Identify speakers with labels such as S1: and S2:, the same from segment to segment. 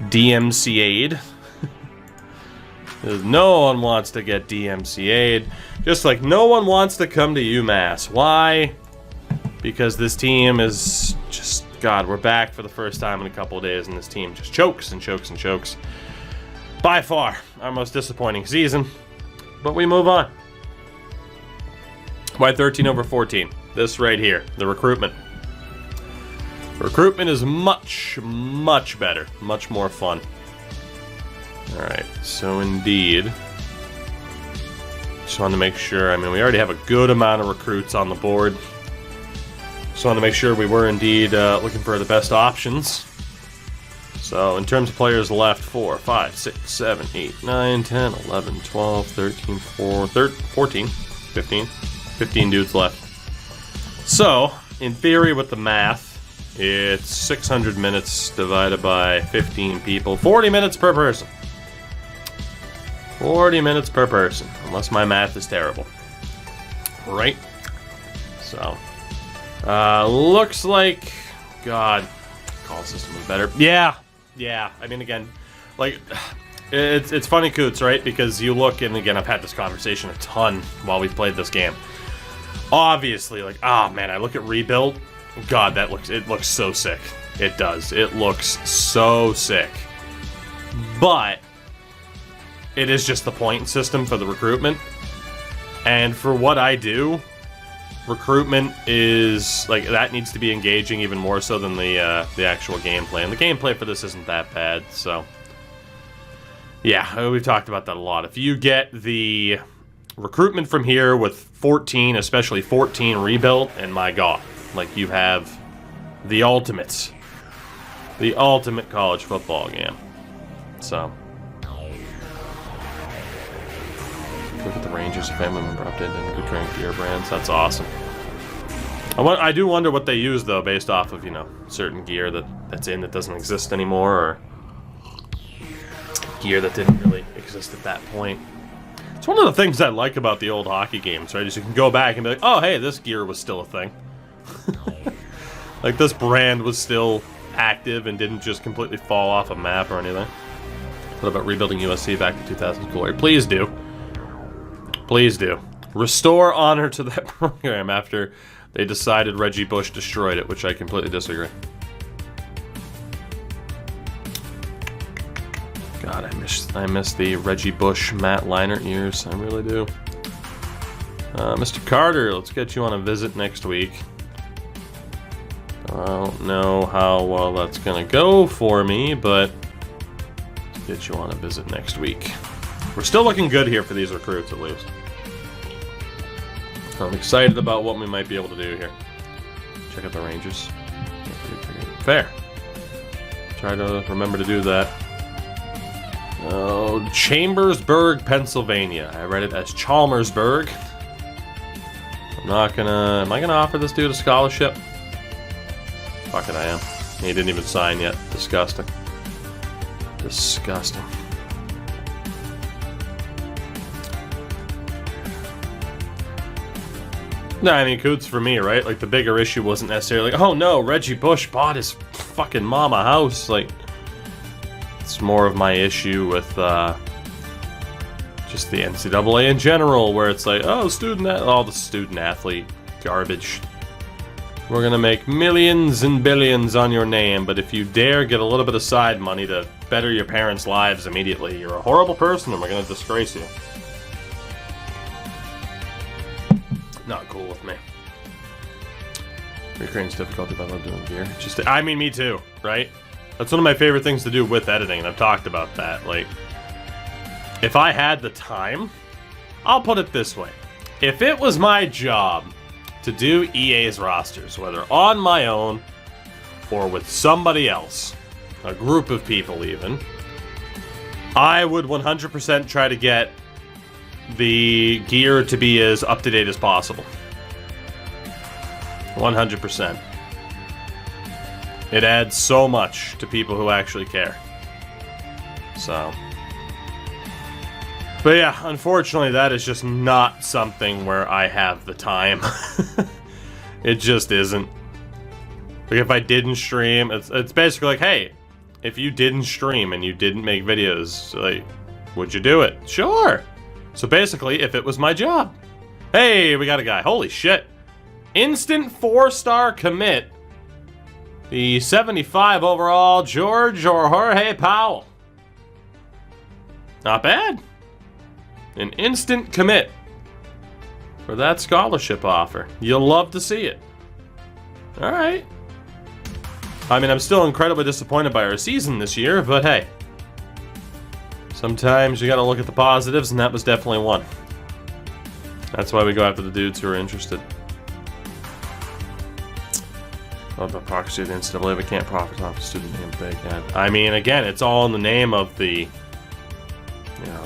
S1: DMCA'd. No one wants to get DMCA'd. Just like no one wants to come to UMass. Why? Because this team is just... God, we're back for the first time in a couple of days, and this team just chokes and chokes and chokes. By far, our most disappointing season. But we move on. Why 13/14? This right here, the recruitment. Recruitment is much, much better. Much more fun. Alright, so indeed. Just wanted to make sure, I mean, we already have a good amount of recruits on the board. Just wanted to make sure we were indeed looking for the best options. So, in terms of players left, 4, 5, 6, 7, 8, 9, 10, 11, 12, 13, 14, 15. 15 dudes left. So, in theory with the math, it's 600 minutes divided by 15 people. 40 minutes per person. 40 minutes per person, unless my math is terrible. Right? So, looks like, God, call system was better. Yeah. I mean, again, like, it's funny, Coots, right? Because you look, and again, I've had this conversation a ton while we've played this game. Obviously, like, oh man, I look at rebuild. God, it looks so sick. It does. It looks so sick. But it is just the point system for the recruitment. And for what I do, recruitment is, like, that needs to be engaging even more so than the actual gameplay. And the gameplay for this isn't that bad, so... Yeah, we've talked about that a lot. If you get the recruitment from here with 14, especially 14 rebuilt, and my God, like, you have the ultimate college football game. So... Look at the Rangers, a family member updated and good current gear brands. That's awesome. I do wonder what they use, though, based off of, you know, certain gear that's in that doesn't exist anymore, or gear that didn't really exist at that point. It's one of the things I like about the old hockey games, right? Is you can go back and be like, oh, hey, this gear was still a thing. Like, this brand was still active and didn't just completely fall off a map or anything. What about rebuilding USC back to 2000's glory? Please do. Please do. Restore honor to that program after they decided Reggie Bush destroyed it, which I completely disagree. God, I miss the Reggie Bush Matt Leinart years. I really do. Mr. Carter, let's get you on a visit next week. I don't know how well that's gonna go for me, but let's get you on a visit next week. We're still looking good here for these recruits, at least. I'm excited about what we might be able to do here. Check out the Rangers. Fair. Try to remember to do that. Oh, Chambersburg, Pennsylvania. I read it as Chalmersburg. I'm not gonna... Am I gonna offer this dude a scholarship? Fuck it, I am. He didn't even sign yet. Disgusting. Disgusting. No, I mean, Coots for me, right? Like, the bigger issue wasn't necessarily, oh no, Reggie Bush bought his fucking mama house. Like, it's more of my issue with just the NCAA in general, where it's like, oh, all the student athlete garbage. We're gonna make millions and billions on your name, but if you dare get a little bit of side money to better your parents' lives immediately, you're a horrible person and we're gonna disgrace you. Not cool with me. Recreating's difficulty, but I love doing gear. Just, I mean, me too, right? That's one of my favorite things to do with editing, and I've talked about that. Like, if I had the time, I'll put it this way. If it was my job to do EA's rosters, whether on my own or with somebody else, a group of people even, I would 100% try to get the gear to be as up-to-date as possible. 100%. It adds so much to people who actually care. So. But yeah, unfortunately, that is just not something where I have the time. It just isn't. Like, if I didn't stream, it's basically like, hey, if you didn't stream and you didn't make videos, like, would you do it? Sure. So basically, if it was my job. Hey, we got a guy. Holy shit. Instant 4-star commit. The 75 overall, George or Jorge Powell. Not bad. An instant commit for that scholarship offer. You'll love to see it. All right. I mean, I'm still incredibly disappointed by our season this year, but hey. Sometimes you gotta look at the positives, and that was definitely one. That's why we go after the dudes who are interested. Oh, the proxy of the NCAA, we can't profit off a student name if they can. I mean, again, it's all in the name of the, you know,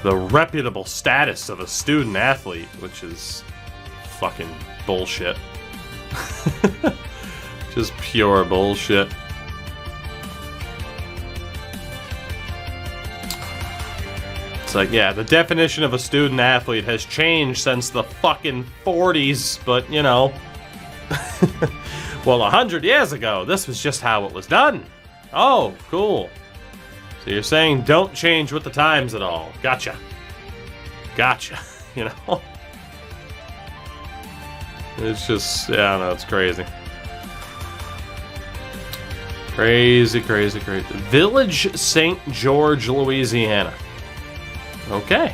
S1: the reputable status of a student athlete, which is fucking bullshit. Just pure bullshit. It's like, yeah, the definition of a student athlete has changed since the fucking 40s, but, you know. Well, 100 years ago, this was just how it was done. Oh, cool. So you're saying don't change with the times at all. Gotcha. Gotcha. You know? It's just, yeah, no, it's crazy. Crazy, crazy, crazy. Village St. George, Louisiana. Okay.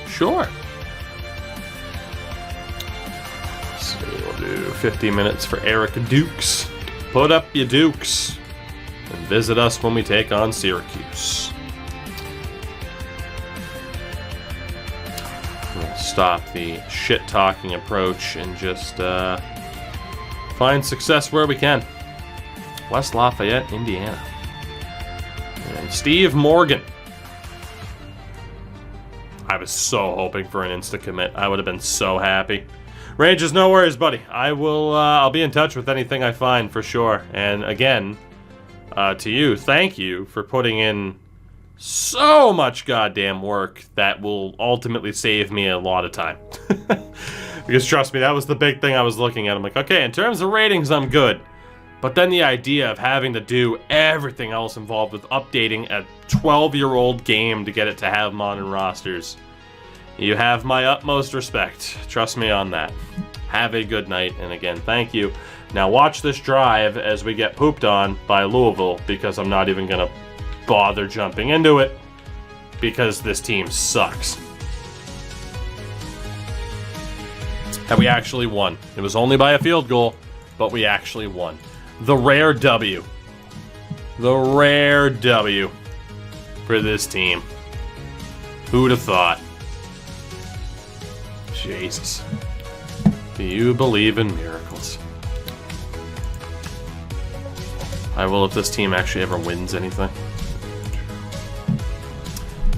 S1: Sure. So we'll do 50 minutes for Eric Dukes. Put up your Dukes. And visit us when we take on Syracuse. We'll stop the shit-talking approach and just find success where we can. West Lafayette, Indiana. And Steve Morgan. I was so hoping for an insta commit. I would have been so happy. Rangers, no worries, buddy. I'll be in touch with anything I find for sure. And again, to you, thank you for putting in so much goddamn work that will ultimately save me a lot of time. Because trust me, that was the big thing I was looking at. I'm like, okay, in terms of ratings, I'm good. But then the idea of having to do everything else involved with updating a 12-year-old game to get it to have modern rosters. You have my utmost respect. Trust me on that. Have a good night, and again, thank you. Now watch this drive as we get pooped on by Louisville, because I'm not even going to bother jumping into it, because this team sucks. And we actually won. It was only by a field goal, but we actually won. The rare W. The rare W for this team. Who'd have thought? Jesus. Do you believe in miracles? I will if this team actually ever wins anything.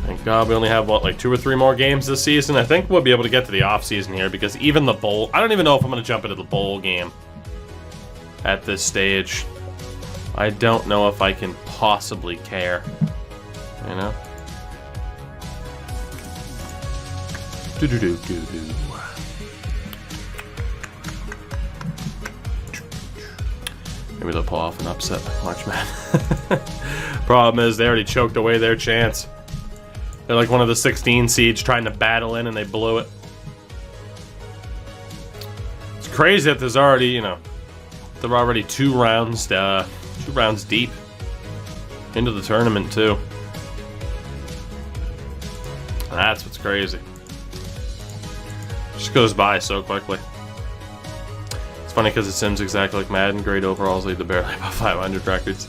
S1: Thank God we only have, what, like 2 or 3 more games this season? I think we'll be able to get to the off-season here, because even the bowl... I don't even know if I'm going to jump into the bowl game at this stage. I don't know if I can possibly care. You know? Do-do-do-do-do. Maybe they'll pull off an upset. Watch, man. Problem is, they already choked away their chance. They're like one of the 16 seeds trying to battle in, and they blew it. It's crazy that there's already, you know, they're already 2 rounds deep into the tournament too. That's what's crazy. Just goes by so quickly. It's funny because it seems exactly like Madden. Great overalls lead to barely about 500 records.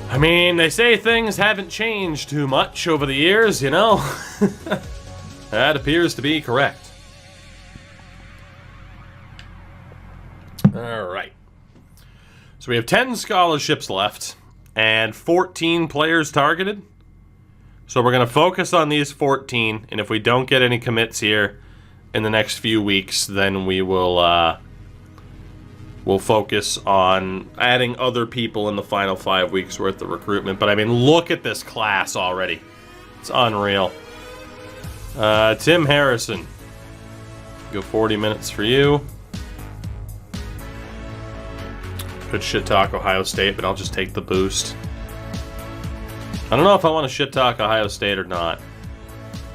S1: I mean, they say things haven't changed too much over the years, you know? That appears to be correct. Alright. So we have 10 scholarships left and 14 players targeted. So we're going to focus on these 14, and if we don't get any commits here in the next few weeks, then we will we'll focus on adding other people in the final 5 weeks worth of recruitment. But I mean, look at this class already. It's unreal. Tim Harrison. Go 40 minutes for you. Could shit talk Ohio State, but I'll just take the boost. I don't know if I want to shit talk Ohio State or not.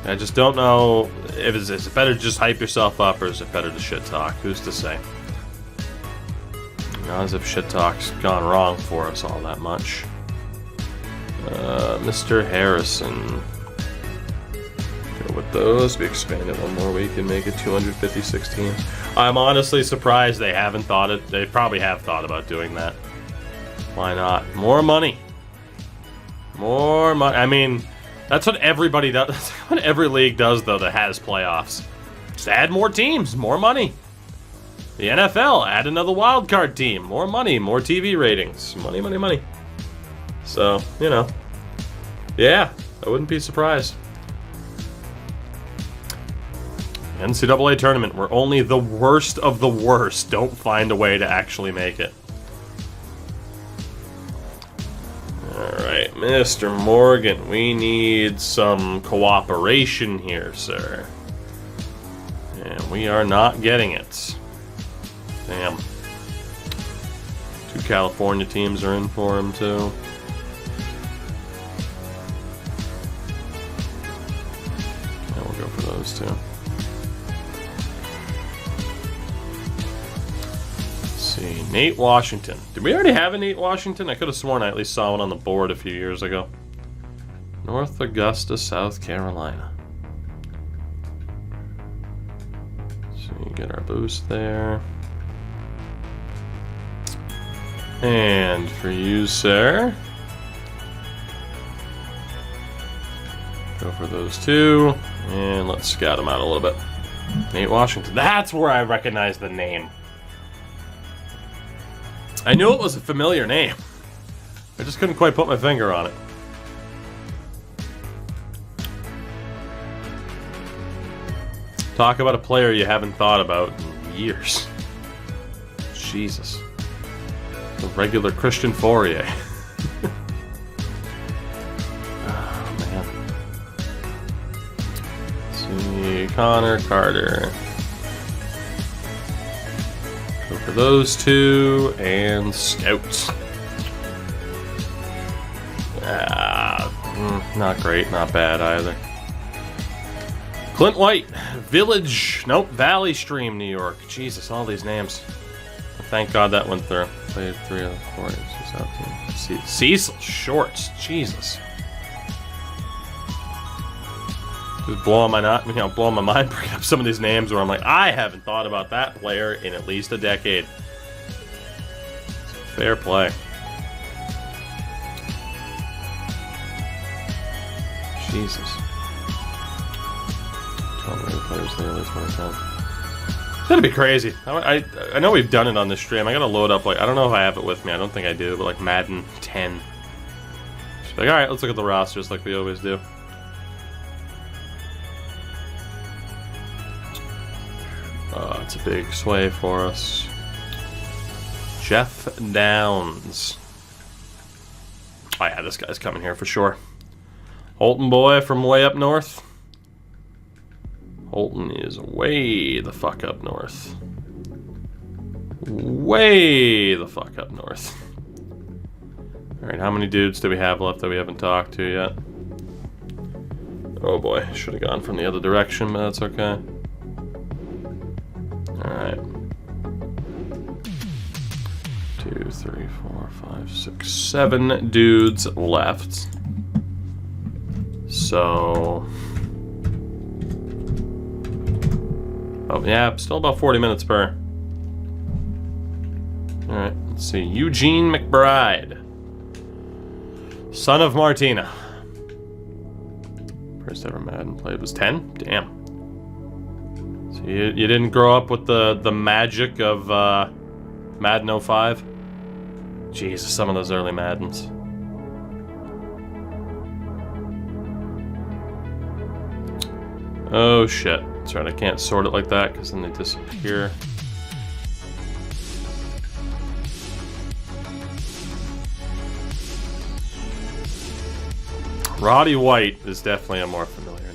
S1: I just don't know if it's better to just hype yourself up or is it better to shit talk? Who's to say? Not as if shit talk's gone wrong for us all that much. Mr. Harrison. Go with those. We expanded one more week and make it 256 teams. I'm honestly surprised they haven't thought it. They probably have thought about doing that. Why not? More money. More money. I mean, that's what everybody does. That's what every league does, though, that has playoffs. Just add more teams, more money. The NFL, add another wild card team. More money, more TV ratings. Money, money, money. So, you know. Yeah, I wouldn't be surprised. NCAA tournament where only the worst of the worst don't find a way to actually make it. Alright, Mr. Morgan, we need some cooperation here, sir. And we are not getting it. Damn. 2 California teams are in for him, too. Yeah, we'll go for those, too. See, Nate Washington. Did we already have a Nate Washington? I could have sworn I at least saw one on the board a few years ago. North Augusta, South Carolina. So you get our boost there. And for you, sir, go for those two. And let's scout them out a little bit. Nate Washington. That's where I recognize the name. I knew it was a familiar name. I just couldn't quite put my finger on it. Talk about a player you haven't thought about in years. Jesus. The regular Christian Fourier. Oh, man. Let's see, Connor Carter. Go for those two, and Scouts. Not great, not bad either. Clint White, Village, nope, Valley Stream, New York. Jesus, all these names. Thank God that went through. Played 3 of the 4 games. Cecil Shorts, Jesus. Just blowing my mind, bringing up some of these names where I'm like, I haven't thought about that player in at least a decade. Fair play. Jesus. 12 players there, at least 20 times. It's gonna be crazy. I know we've done it on this stream. I gotta load up, like, I don't know if I have it with me. I don't think I do, but like Madden 10. Just like, alright, let's look at the rosters like we always do. It's a big sway for us. Jeff Downs. Oh yeah, this guy's coming here for sure. Holton boy from way up north. Holton is way the fuck up north. Way the fuck up north. Alright, how many dudes do we have left that we haven't talked to yet? Oh boy, should have gone from the other direction, but that's okay. Alright. 2, 3, 4, 5, 6, 7 dudes left. So... oh, yeah, still about 40 minutes per. Alright, let's see. Eugene Mcbride. Son of Martina. First ever Madden played was 10? Damn. So you didn't grow up with the magic of Madden 05? Jesus, some of those early Maddens. Oh shit. That's right, I can't sort it like that because then they disappear. Roddy White is definitely a more familiar name.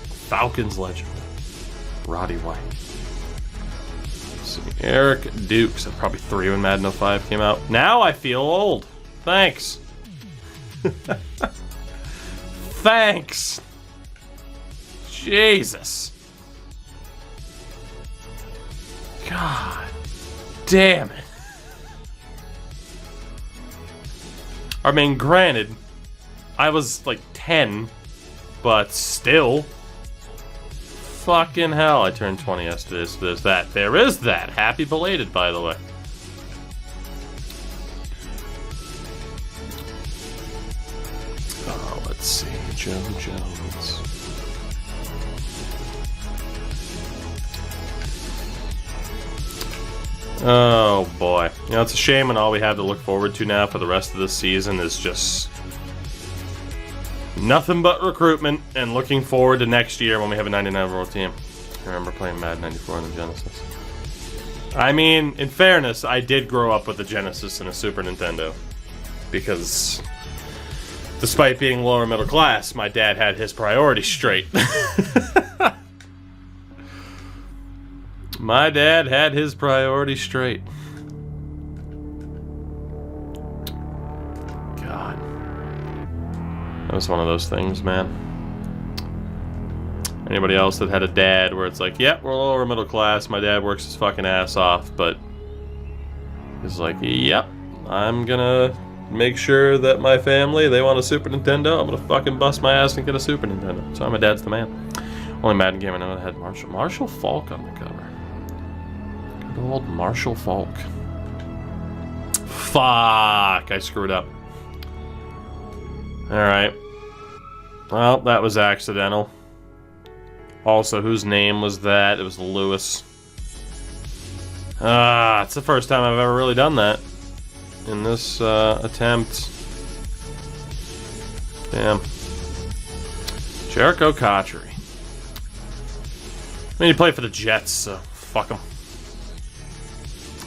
S1: Falcons legend. Roddy White. Let's see. Eric Dukes. Probably 3 when Madden 05 came out. Now I feel old. Thanks. Thanks. Jesus. God damn it. I mean, granted, I was like 10, but still. Fucking hell, I turned 20 yesterday, so there's that. There is that. Happy belated, by the way. Oh, let's see. Joe Jones. Oh, boy. You know, it's a shame when all we have to look forward to now for the rest of this season is just nothing but recruitment and looking forward to next year when we have a 99 overall team. I remember playing Madden 94 on the Genesis. I mean, in fairness, I did grow up with a Genesis and a Super Nintendo. Because, despite being lower middle class, my dad had his priorities straight. My dad had his priorities straight. God. That was one of those things, man. Anybody else that had a dad where it's like, yeah, we're lower middle class, my dad works his fucking ass off, but he's like, yep, I'm gonna make sure that my family, they want a Super Nintendo, I'm gonna fucking bust my ass and get a Super Nintendo. So my dad's the man. Only Madden game I know that had Marshall Falk on the cover. Good old Marshall Falk. Fuck, I screwed up. Alright. Well, that was accidental. Also, whose name was that? It was Lewis. It's the first time I've ever really done that in this attempt. Damn. Jericho Cotchery. I mean, he played for the Jets, so fuck him.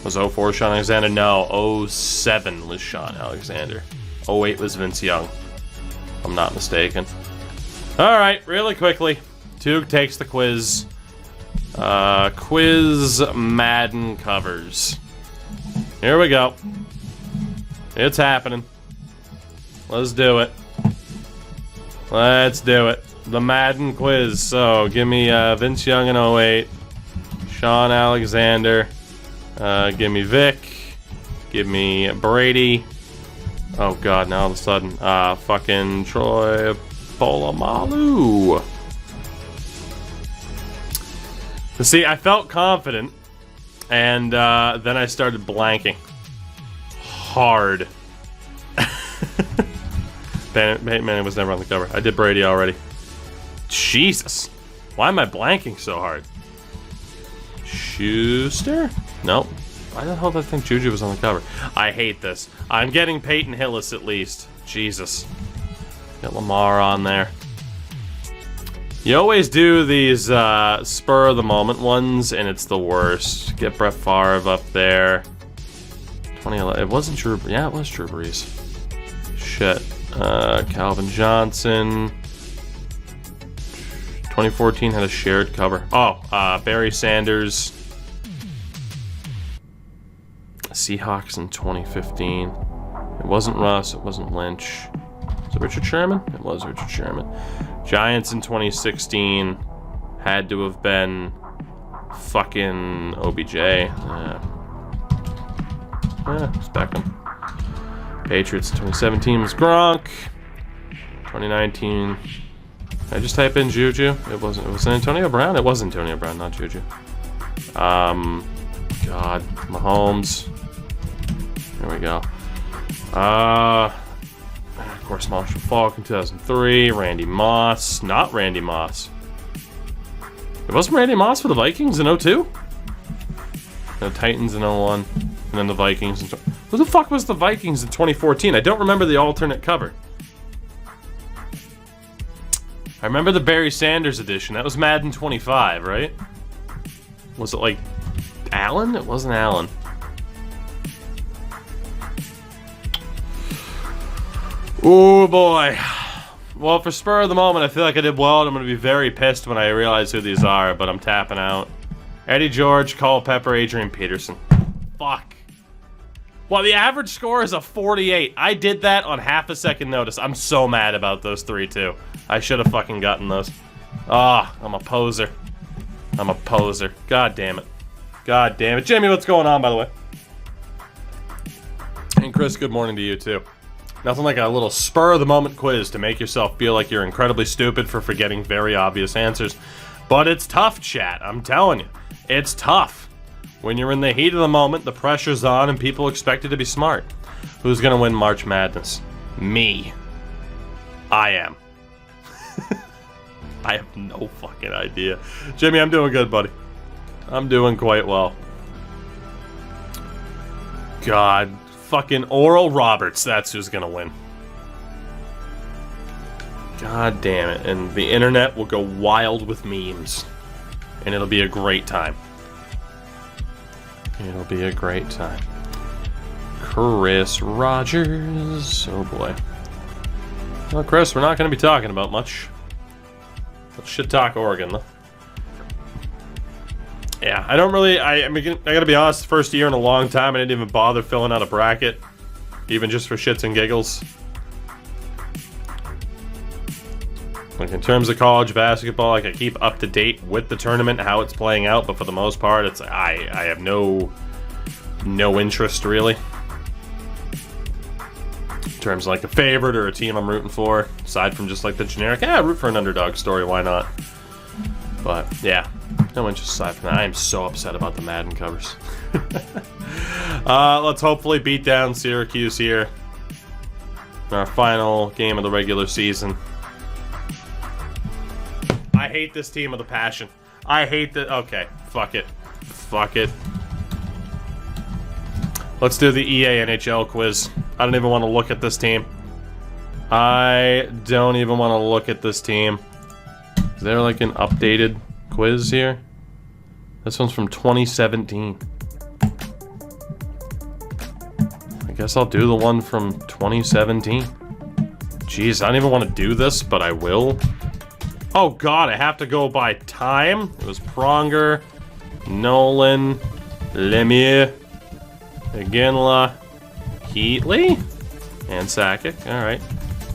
S1: Was 04 Sean Alexander? No, 07 was Sean Alexander. 08 was Vince Young. If I'm not mistaken. Alright, really quickly. Tug takes the quiz. Quiz Madden covers. Here we go. It's happening. Let's do it. Let's do it. The Madden Quiz. So, give me Vince Young in 08. Sean Alexander. Give me Vic. Give me Brady. Oh god, now all of a sudden. Fucking Troy Polamalu. See, I felt confident, and then I started blanking. Hard. Man was never on the cover. I did Brady already. Jesus. Why am I blanking so hard? Schuster? Nope. Why the hell did I think Juju was on the cover? I hate this. I'm getting Peyton Hillis at least. Jesus. Get Lamar on there. You always do these spur of the moment ones, and it's the worst. Get Brett Favre up there. 2011. It wasn't Drew. Yeah, it was Drew Brees. Shit. Calvin Johnson. 2014 had a shared cover. Oh, Barry Sanders. Seahawks in 2015. It wasn't Russ. It wasn't Lynch. Was it Richard Sherman? It was Richard Sherman. Giants in 2016 had to have been fucking OBJ. It's Beckham. Patriots in 2017 was Gronk. 2019. Did I just type in Juju? It wasn't. It was Antonio Brown. It was Antonio Brown, not Juju. God, Mahomes. There we go. Of course, Marshall Falk in 2003. Randy Moss. Not Randy Moss. It wasn't Randy Moss for the Vikings in 02? The Titans in 01. And then the Vikings in... Who the fuck was the Vikings in 2014? I don't remember the alternate cover. I remember the Barry Sanders edition. That was Madden 25, right? Was it like Allen? It wasn't Allen. Oh boy. Well, for spur of the moment, I feel like I did well, and I'm going to be very pissed when I realize who these are, but I'm tapping out. Eddie George, Culpepper, Adrian Peterson. Fuck. Well, the average score is a 48. I did that on half a second notice. I'm so mad about those 3, too. I should have fucking gotten those. Ah, I'm a poser. I'm a poser. God damn it. God damn it. Jimmy, what's going on, by the way? And Chris, good morning to you, too. Nothing like a little spur-of-the-moment quiz to make yourself feel like you're incredibly stupid for forgetting very obvious answers. But it's tough, chat. I'm telling you. It's tough. When you're in the heat of the moment, the pressure's on, and people expect you to be smart. Who's gonna win March Madness? Me. I am. I have no fucking idea. Jimmy, I'm doing good, buddy. I'm doing quite well. God. Fucking Oral Roberts, that's who's gonna win. God damn it. And the internet will go wild with memes. And it'll be a great time. It'll be a great time. Chris Rogers. Oh boy. Well, Chris, we're not going to be talking about much. Let's shit talk Oregon, though. Yeah, I don't really... I gotta be honest, first year in a long time, I didn't even bother filling out a bracket. Even just for shits and giggles. Like, in terms of college basketball, like, I keep up to date with the tournament, how it's playing out, but for the most part, it's I have no interest, really. In terms of, like, a favorite or a team I'm rooting for, aside from just, like, the generic, root for an underdog story, why not? But, yeah, no interest aside from that. I am so upset about the Madden covers. Let's hopefully beat down Syracuse here. In our final game of the regular season. I hate this team with a passion. I hate that. Okay, fuck it. Fuck it. Let's do the EA NHL quiz. I don't even want to look at this team. I don't even want to look at this team. Is there like an updated quiz here? This one's from 2017. I guess I'll do the one from 2017. Jeez, I don't even want to do this, but I will. Oh god, I have to go by time. It was Pronger, Nolan, Lemieux, Iginla, Heatley, and Sakic. Alright.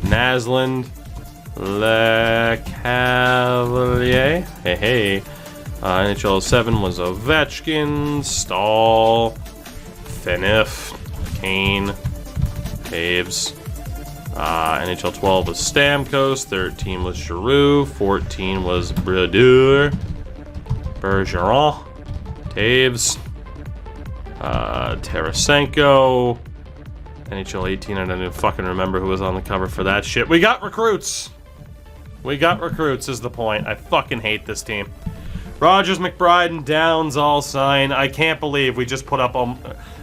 S1: Naslund, LeCavalier. Hey. NHL 7 was Ovechkin, Stahl, Phaneuf, Kane, Taves. NHL 12 was Stamkos, 13 was Giroux, 14 was Brodeur, Bergeron, Taves, Tarasenko, NHL 18, I don't even fucking remember who was on the cover for that shit. We got recruits! We got recruits is the point. I fucking hate this team. Rogers, McBride, and Downs all sign. I can't believe we just put up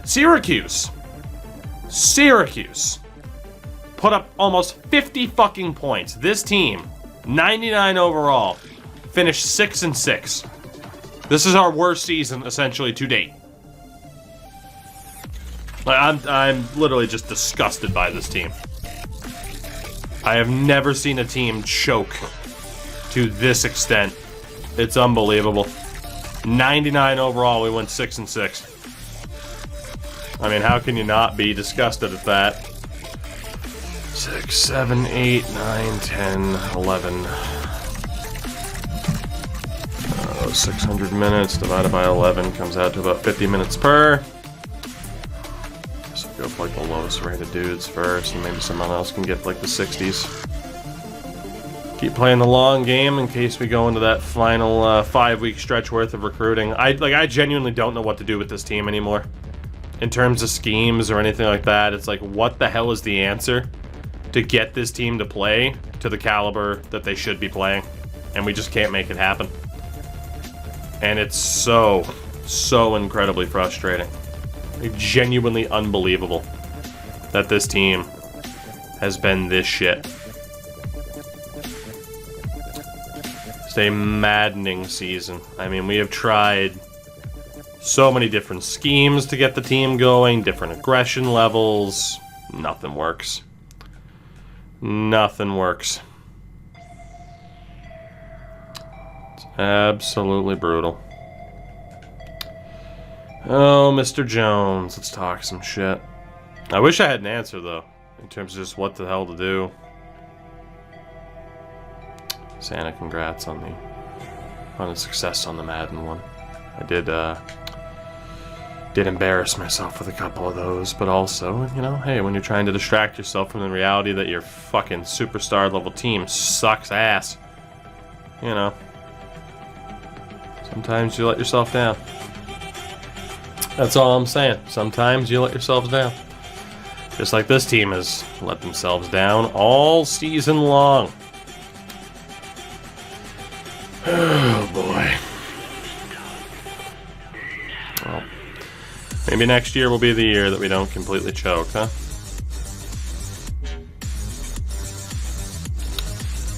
S1: Syracuse put up almost 50 fucking points. This team, 99 overall, finished 6-6. This is our worst season, essentially, to date. I'm literally just disgusted by this team. I have never seen a team choke to this extent. It's unbelievable. 99 overall, we went 6-6. I mean, how can you not be disgusted at that? 6, 7, 8, 9, 10, 11. 600 minutes divided by 11 comes out to about 50 minutes per. So go for like the lowest rated dudes first, and maybe someone else can get like the 60s. Keep playing the long game in case we go into that final 5-week stretch worth of recruiting. I genuinely don't know what to do with this team anymore. In terms of schemes or anything like that, it's like, what the hell is the answer to get this team to play to the caliber that they should be playing? And we just can't make it happen. And it's so incredibly frustrating. Like, genuinely unbelievable that this team has been this shit. It's a maddening season. I mean, we have tried so many different schemes to get the team going, different aggression levels. Nothing works. Nothing works. It's absolutely brutal. Oh, Mr. Jones, let's talk some shit. I wish I had an answer, though, in terms of just what the hell to do. Santa, congrats on the success on the Madden one. I did embarrass myself with a couple of those, but also, you know, hey, when you're trying to distract yourself from the reality that your fucking superstar level team sucks ass, you know, sometimes you let yourself down. That's all I'm saying. Sometimes you let yourselves down. Just like this team has let themselves down all season long. Oh boy. Well, maybe next year will be the year that we don't completely choke, huh?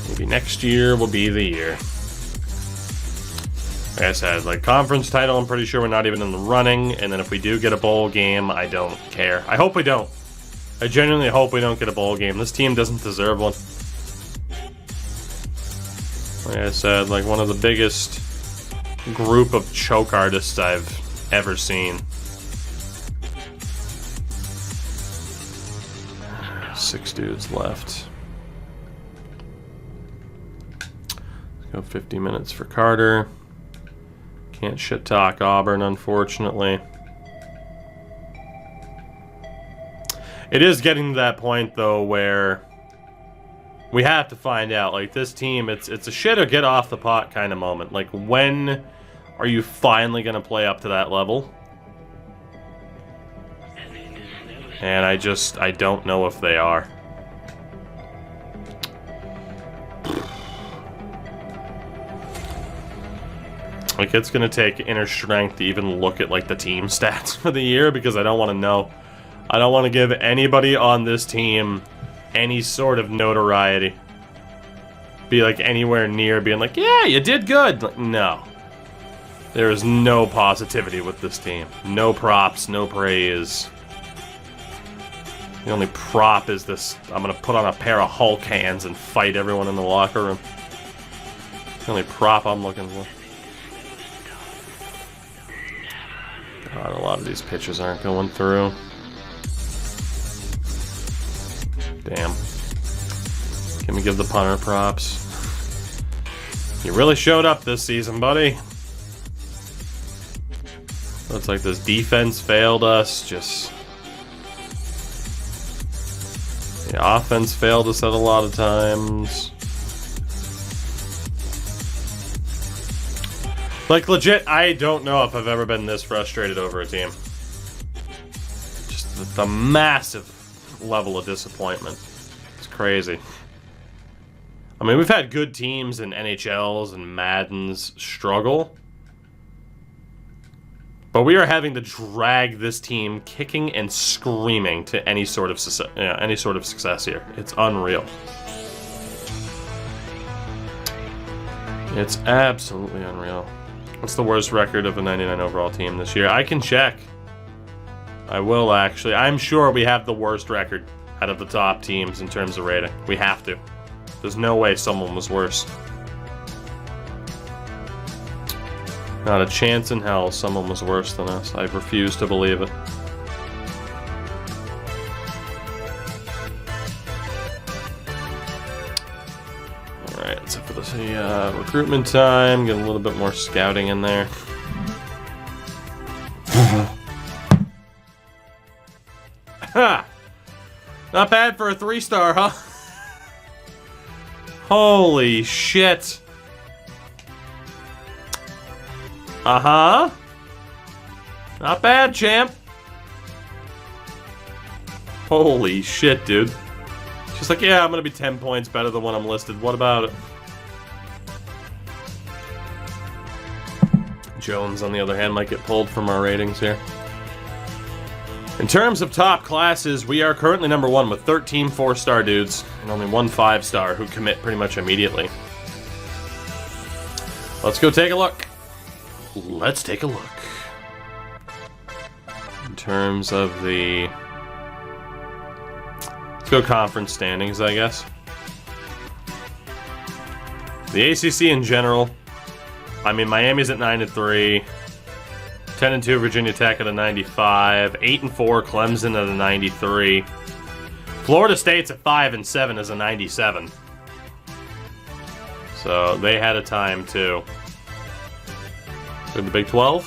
S1: Maybe next year will be the year. Like I said, like, conference title, I'm pretty sure we're not even in the running, and then if we do get a bowl game, I don't care. I hope we don't. I genuinely hope we don't get a bowl game. This team doesn't deserve one. Like I said, like, one of the biggest group of choke artists I've ever seen. 6 dudes left. Let's go 50 minutes for Carter. Can't shit talk Auburn, unfortunately. It is getting to that point, though, where we have to find out. Like, this team, it's a shit or get off the pot kind of moment. Like, when are you finally going to play up to that level? And I don't know if they are. Like, it's going to take inner strength to even look at, like, the team stats for the year, because I don't want to know. I don't want to give anybody on this team any sort of notoriety. Be, like, anywhere near being like, yeah, you did good. Like, no. There is no positivity with this team. No props, no praise. The only prop is this: I'm going to put on a pair of Hulk hands and fight everyone in the locker room. The only prop I'm looking for. God, a lot of these pitches aren't going through. Damn. Can we give the punter props? You really showed up this season, buddy. Looks like this defense failed us. Just... the offense failed us at a lot of times. Like, legit, I don't know if I've ever been this frustrated over a team. Just the massive level of disappointment. It's crazy. I mean, we've had good teams in NHLs and Maddens struggle. But we are having to drag this team kicking and screaming to any sort of success here. It's unreal. It's absolutely unreal. What's the worst record of a 99 overall team this year? I can check. I will, actually. I'm sure we have the worst record out of the top teams in terms of rating. We have to. There's no way someone was worse. Not a chance in hell someone was worse than us. I refuse to believe it. Alright, let's for this recruitment time. Get a little bit more scouting in there. Ha! Not bad for a 3-star, huh? Holy shit. Uh-huh. Not bad, champ. Holy shit, dude. She's like, yeah, I'm gonna be 10 points better than when I'm listed. What about it? Jones, on the other hand, might get pulled from our ratings here. In terms of top classes, we are currently number 1 with 13 4-star dudes and only 1 5-star who commit pretty much immediately. Let's go take a look. Let's take a look. In terms of the... let's go conference standings, I guess. The ACC in general. I mean, Miami's at 9-3. 10-2 Virginia Tech at a 95. 8-4 Clemson at a 93. Florida State's at 5-7 as a 97. So they had a time too. In the Big 12,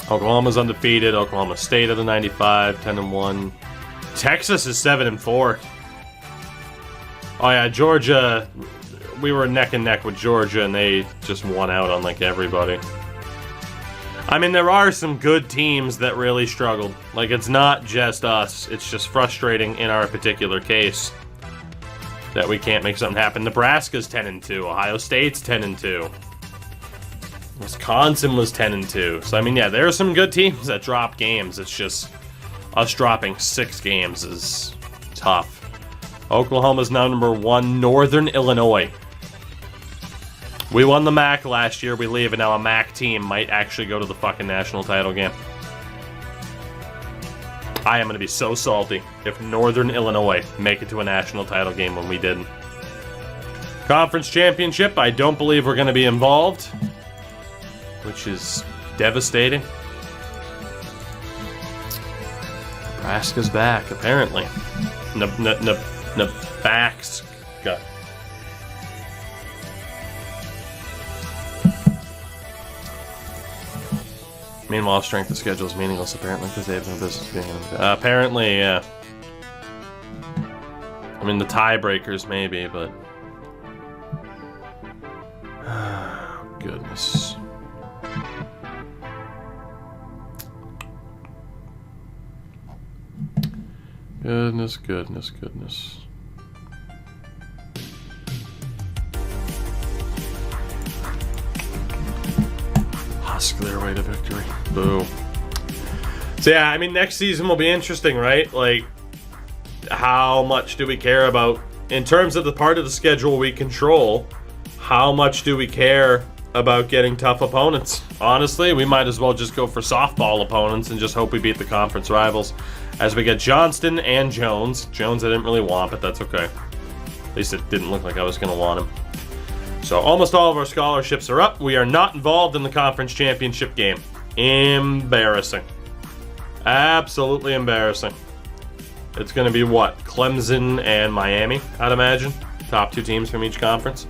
S1: Oklahoma's undefeated. Oklahoma State at a 95, 10-1. Texas is 7-4. Oh yeah, Georgia. We were neck and neck with Georgia, and they just won out on like everybody. I mean, there are some good teams that really struggled. Like, it's not just us. It's just frustrating in our particular case that we can't make something happen. Nebraska's 10-2. Ohio State's 10-2. Wisconsin was 10-2. So, I mean, yeah, there are some good teams that drop games. It's just us dropping 6 games is tough. Oklahoma's now number 1. Northern Illinois. We won the MAC last year, we leave, and now a MAC team might actually go to the fucking national title game. I am going to be so salty if Northern Illinois make it to a national title game when we didn't. Conference championship, I don't believe we're going to be involved, which is devastating. Nebraska's back, apparently. Nebraska. Meanwhile, strength of schedule is meaningless, apparently, because they have no business being in apparently, yeah. I mean, the tiebreakers, maybe, but... goodness. Goodness. Clear way to victory. Boo. So yeah, I mean, next season will be interesting, right? Like, how much do we care about, in terms of the part of the schedule we control, how much do we care about getting tough opponents? Honestly, we might as well just go for softball opponents and just hope we beat the conference rivals. As we get Johnston and Jones. Jones I didn't really want, but that's okay. At least it didn't look like I was going to want him. So almost all of our scholarships are up. We are not involved in the conference championship game. Embarrassing. Absolutely embarrassing. It's going to be what? Clemson and Miami, I'd imagine. Top 2 teams from each conference.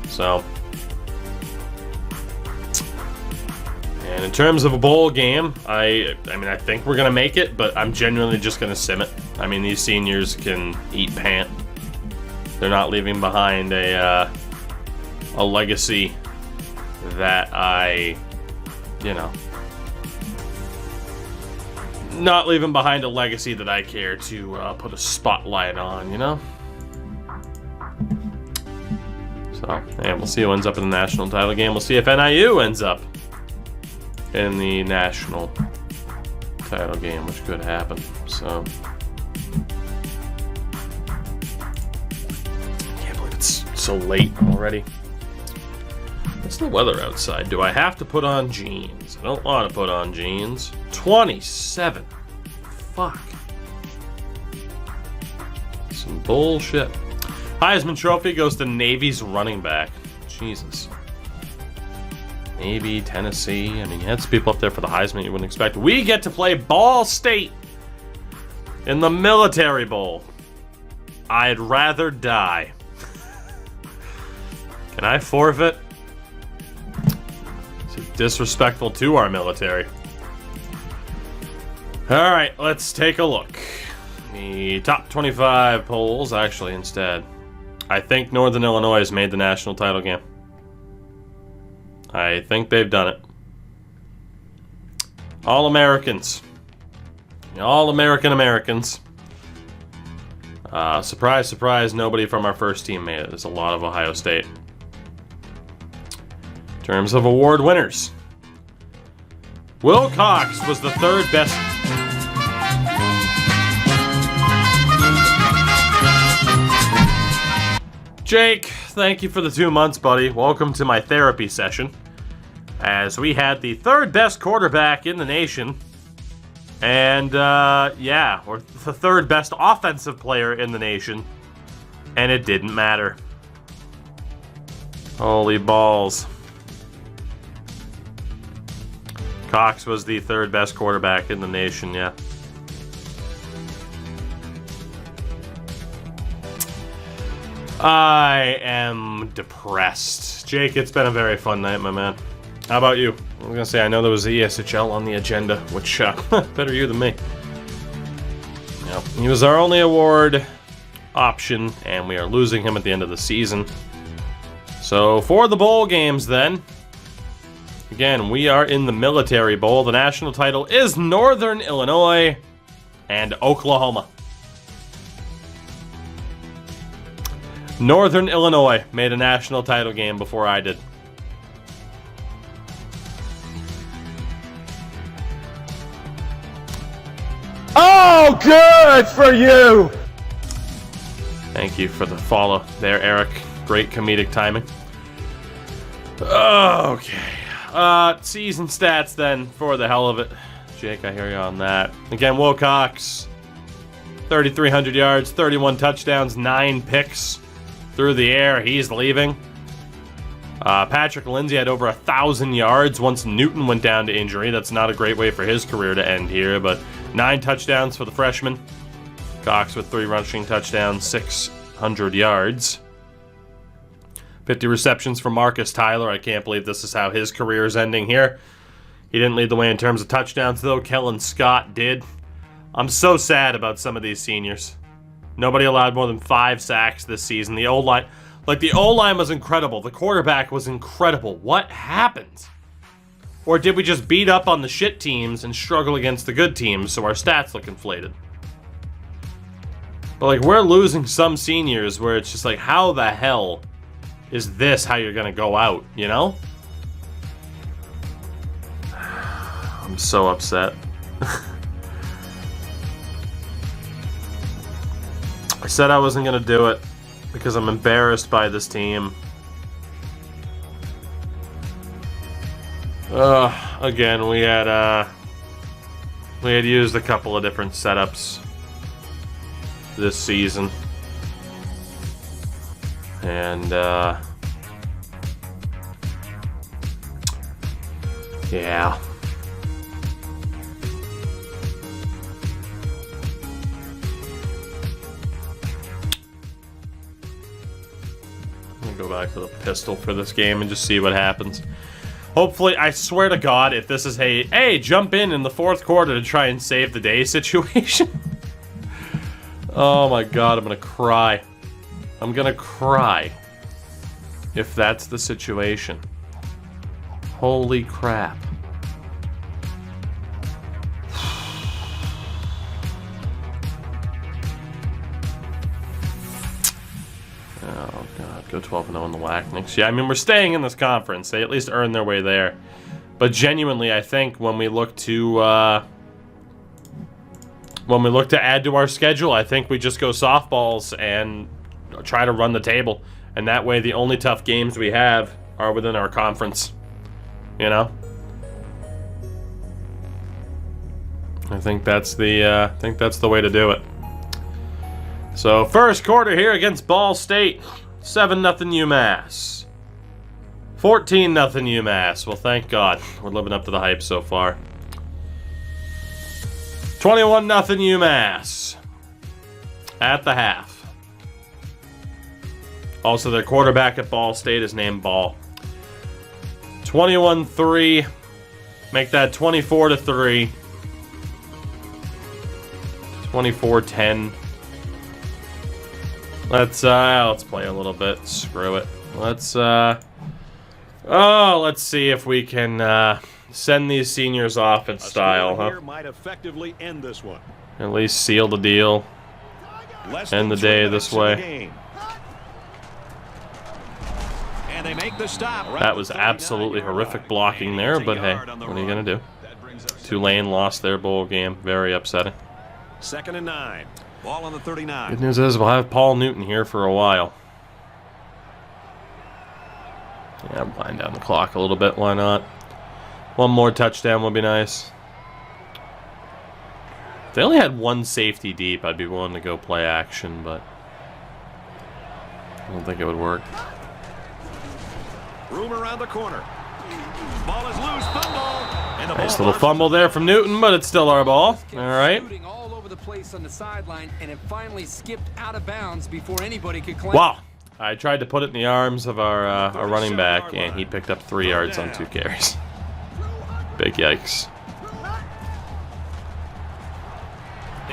S1: So. And in terms of a bowl game, I mean, I think we're going to make it, but I'm genuinely just going to sim it. I mean, these seniors can eat pant. They're not leaving behind a legacy that not leaving behind a legacy that I care to put a spotlight on, you know? So, and we'll see who ends up in the national title game. We'll see if NIU ends up in the national title game, which could happen. So, I can't believe it's so late already. What's the weather outside? Do I have to put on jeans? I don't want to put on jeans. 27. Fuck. Some bullshit. Heisman Trophy goes to Navy's running back. Jesus. Navy, Tennessee. I mean, you had some people up there for the Heisman you wouldn't expect. We get to play Ball State in the Military Bowl. I'd rather die. Can I forfeit? Disrespectful to our military. Alright, let's take a look. The top 25 polls, actually, instead. I think Northern Illinois has made the national title game. I think they've done it. All-Americans. All-Americans. Surprise, surprise, nobody from our first team made it. There's a lot of Ohio State. In terms of award winners, Will Cox was the 3rd best. Jake, thank you for the 2 months, buddy. Welcome to my therapy session. As we had the 3rd best quarterback in the nation. And, yeah, we're the 3rd best offensive player in the nation. And it didn't matter. Holy balls. Cox was the 3rd best quarterback in the nation, yeah. I am depressed. Jake, it's been a very fun night, my man. How about you? I was gonna say, I know there was the ESHL on the agenda, which, better you than me. Yeah, he was our only award option, and we are losing him at the end of the season. So, for the bowl games, then. Again, we are in the Military Bowl. The national title is Northern Illinois and Oklahoma. Northern Illinois made a national title game before I did.
S2: Oh, good for you!
S1: Thank you for the follow there, Eric. Great comedic timing. Okay. Season stats then, for the hell of it. Jake, I hear you on that. Again, Will Cox, 3,300 yards, 31 touchdowns, 9 picks through the air. He's leaving. Patrick Lindsay had over 1,000 yards once Newton went down to injury. That's not a great way for his career to end here, but 9 touchdowns for the freshman. Cox with 3 rushing touchdowns, 600 yards. 50 receptions for Marcus Tyler. I can't believe this is how his career is ending here. He didn't lead the way in terms of touchdowns, though. Kellen Scott did. I'm so sad about some of these seniors. Nobody allowed more than 5 sacks this season. The O-line, the O-line was incredible. The quarterback was incredible. What happened? Or did we just beat up on the shit teams and struggle against the good teams so our stats look inflated? But, we're losing some seniors where it's just how the hell is this how you're going to go out, you know? I'm so upset. I said I wasn't going to do it because I'm embarrassed by this team. Again, we had used a couple of different setups this season. And, yeah. Go back to the pistol for this game and just see what happens. Hopefully, I swear to God, if this is a, hey, jump in the 4th quarter to try and save the day situation. Oh my God, I'm gonna cry. I'm gonna cry if that's the situation. Holy crap. Oh, God. Go 12-0 in the WAC next year. I mean, we're staying in this conference. They at least earned their way there. But genuinely, I think when we look to add to our schedule, I think we just go softballs and try to run the table. And that way, the only tough games we have are within our conference. You know? I think that's the way to do it. So, first quarter here against Ball State. 7-0 UMass. 14-0 UMass. Well, thank God. We're living up to the hype so far. 21-0 UMass. At the half. Also, their quarterback at Ball State is named Ball. 21-3. Make that 24-3. 24-10. Let's play a little bit. Screw it. Let's see if we can send these seniors off in style, huh?
S3: Might effectively end this one.
S1: At least seal the deal. End the day this way.
S3: And they make the stop right.
S1: That was absolutely horrific blocking there, but hey, what are you gonna do? Tulane lost their bowl game. Very upsetting.
S3: 2nd and 9. Ball on the 39.
S1: Good news is we'll have Paul Newton here for a while. Yeah, wind down the clock a little bit. Why not? One more touchdown would be nice. If they only had one safety deep, I'd be willing to go play action, but I don't think it would work.
S3: Room around the corner. Ball is loose, fumble. And the
S1: Nice
S3: ball
S1: little fumble there from Newton, but it's still our ball. All right.
S4: Shooting all over the place on the sideline, and it finally skipped out of bounds before anybody could claim.
S1: Wow. I tried to put it in the arms of our running back, and he picked up 3 yards on 2 carries. Big yikes.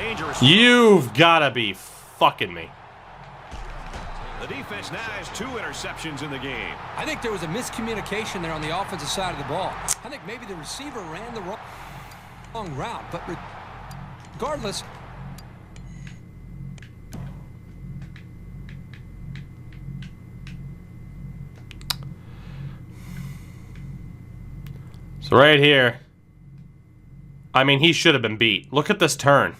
S3: dangerous.
S1: You've got to be fucking me.
S3: The defense now has 2 interceptions in the game.
S4: I think there was a miscommunication there on the offensive side of the ball. I think maybe the receiver ran the wrong route, but regardless.
S1: So right here, I mean, he should have been beat. Look at this turn.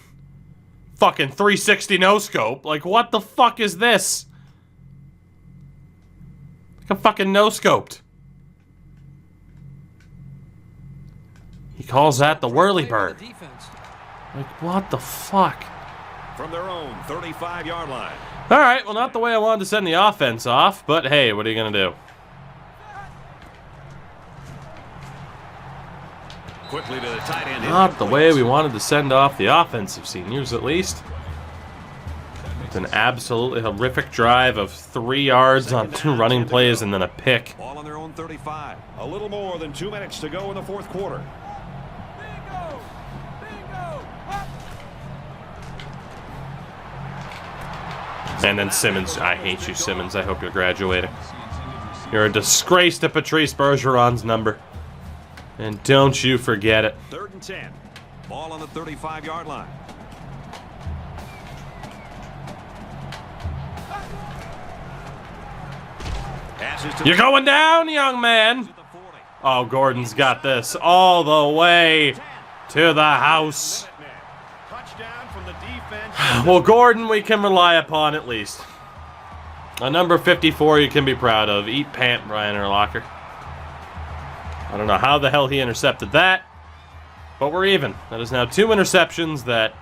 S1: Fucking 360 no-scope. Like, what the fuck is this? Like, I'm fucking no-scoped. He calls that the whirly bird. Like, what the fuck?
S3: From their own 35-yard line.
S1: All right, well, not the way I wanted to send the offense off, but hey, what are you going to do?
S3: Quickly to the tight end.
S1: Not the way we wanted to send off the offensive seniors, at least. It's an absolutely horrific drive of 3 yards on 2 running plays and then a pick.
S3: Ball on their own 35. A little more than 2 minutes to go in the 4th quarter.
S1: And then Simmons. I hate you, Simmons. I hope you're graduating. You're a disgrace to Patrice Bergeron's number. And don't you forget it.
S3: 3rd and 10. Ball on the 35-yard line.
S1: You're going down, young man. Oh, Gordon's got this all the way to the house.
S3: Touchdown from the defense.
S1: Well, Gordon, we can rely upon at least. A number 54 you can be proud of. Eat pant, Brian Urlacher. I don't know how the hell he intercepted that, but we're even. That is now 2 interceptions that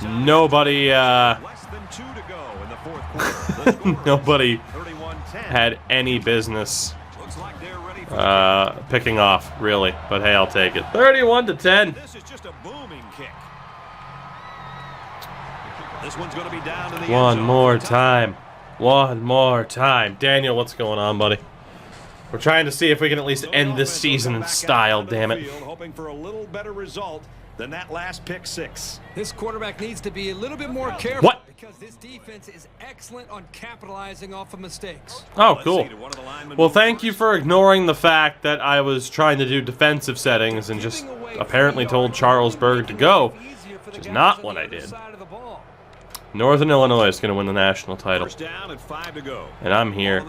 S1: nobody,
S3: Less than 2 to go in the 4th quarter.
S1: nobody
S3: 31-10.
S1: had any business
S3: Looks like they're ready for
S1: picking off, really. But hey, I'll take it. 31-10.
S3: This is just a booming kick. This one's going to be down in the end
S1: One
S3: zone.
S1: more time. One more time. Daniel, what's going on, buddy? We're trying to see if we can at least end this season in style, damn it.
S3: Hoping for a little better result than that last pick 6.
S4: This quarterback needs to be a little bit more careful.
S1: What?
S4: Because this defense is excellent on capitalizing off of mistakes.
S1: Oh, cool. Well, thank you for ignoring the fact that I was trying to do defensive settings and just apparently told Charles Berg to go, which is not what I did. Northern Illinois is going to win the national title.
S3: First down and 5 to go.
S1: And I'm here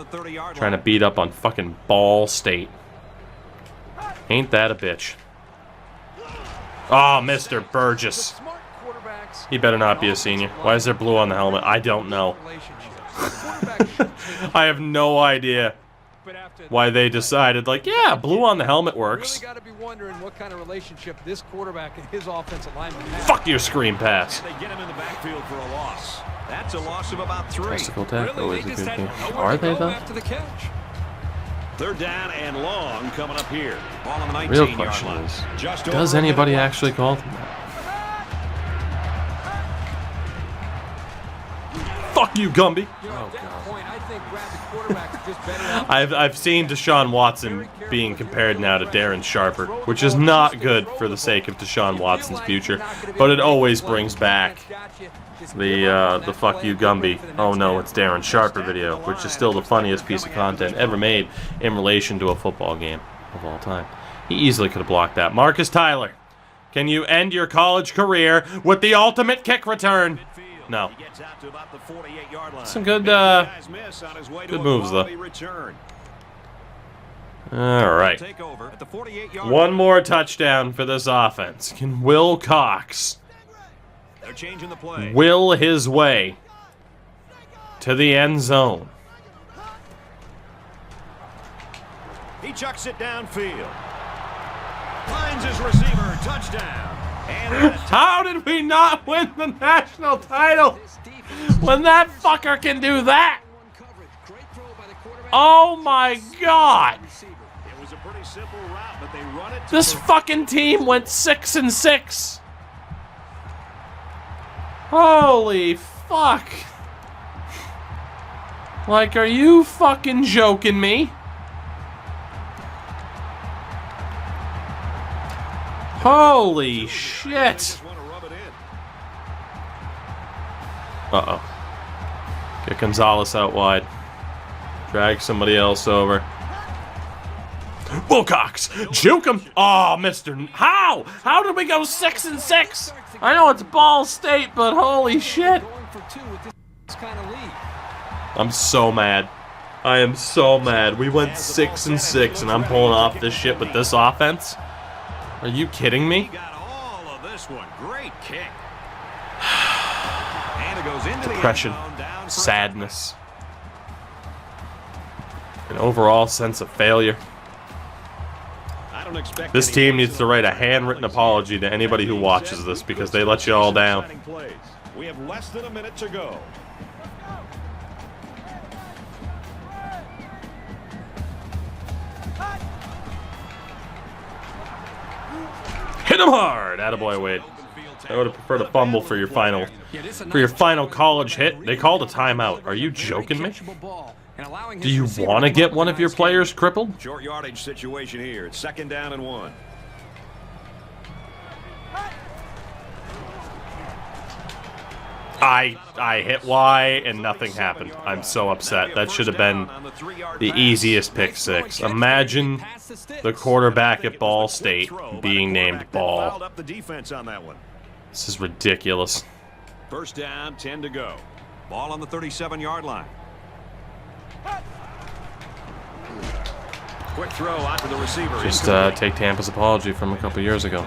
S1: trying to beat up on fucking Ball State. Ain't that a bitch? Oh, Mr. Burgess. He better not be a senior. Why is there blue on the helmet? I don't know. I have no idea why they decided, like, yeah, blue on the helmet works.
S4: Really got to be wondering what kind of relationship this quarterback and his offensive lineman have.
S1: Fuck your screen pass.
S3: They get him in the backfield for a loss. That's a loss of about 3.
S1: Testicle tackle
S4: Really,
S1: is
S4: they
S1: a
S4: just
S1: good
S4: had
S1: game.
S4: nowhere
S1: Are
S4: to
S1: they,
S4: go
S1: though?
S4: after the catch.
S3: 3rd down and long coming up here. Ball on the 19-yard
S1: Real question
S3: line.
S1: is,
S3: Just
S1: does
S3: over a
S1: anybody
S3: minute
S1: actually call them that? Fuck you, Gumby.
S4: You know, at that point, I think Brad, the quarterback, is just better off.
S1: I've seen Deshaun Watson being compared now to Darren Sharper, which is not good for the sake of Deshaun Watson's future, but it always brings back the fuck you Gumby, oh no, it's Darren Sharper video, which is still the funniest piece of content ever made in relation to a football game of all time. He easily could have blocked that. Marcus Tyler, can you end your college career with the ultimate kick return? No.
S3: He gets out to about the 48-yard line.
S1: Some good good moves, though.
S3: Return.
S1: All right.
S3: Take over at the 48-yard
S1: One more touchdown for this offense. Can Will Cox
S3: They're changing the play.
S1: will his way to the end zone?
S3: He chucks it downfield. Finds his receiver. Touchdown. And
S1: How did we not win the national title when that fucker can do that? Oh my God!
S3: it was was a pretty simple route, but they run it.
S1: This fucking team went 6-6. Holy fuck. Like, are you fucking joking me? Holy shit. Uh-oh. Get Gonzalez out wide. Drag somebody else over. Wilcox! Juke him! Oh, Mr. How? How did we go 6-6? I know it's Ball State, but holy shit. I'm so mad. I am so mad. We went 6-6 and I'm pulling off this shit with this offense? Are you kidding me?
S3: Got all of this one. Great kick. And it goes into
S1: Depression,
S3: the end zone, down for
S1: sadness, an overall sense of failure.
S3: I don't expect
S1: This
S3: any
S1: team needs to
S3: excellent
S1: write a handwritten apology to anybody who watches this because they let you all down.
S3: exciting plays. We have less than a minute to go.
S1: Hit him hard! Attaboy, Wade. I would have preferred a fumble for your final college hit. They called a timeout. Are you joking me? Do you want to get one of your players crippled?
S3: Short yardage situation here. It's 2nd down and 1.
S1: I hit Y and nothing happened. I'm so upset. That should have been the easiest pick six. Imagine the quarterback at Ball State being named Ball. This is ridiculous.
S3: 1st down, 10 to go. Ball on the 37-yard line. Quick throw out to the receiver.
S1: Just take Tampa's apology from a couple years ago.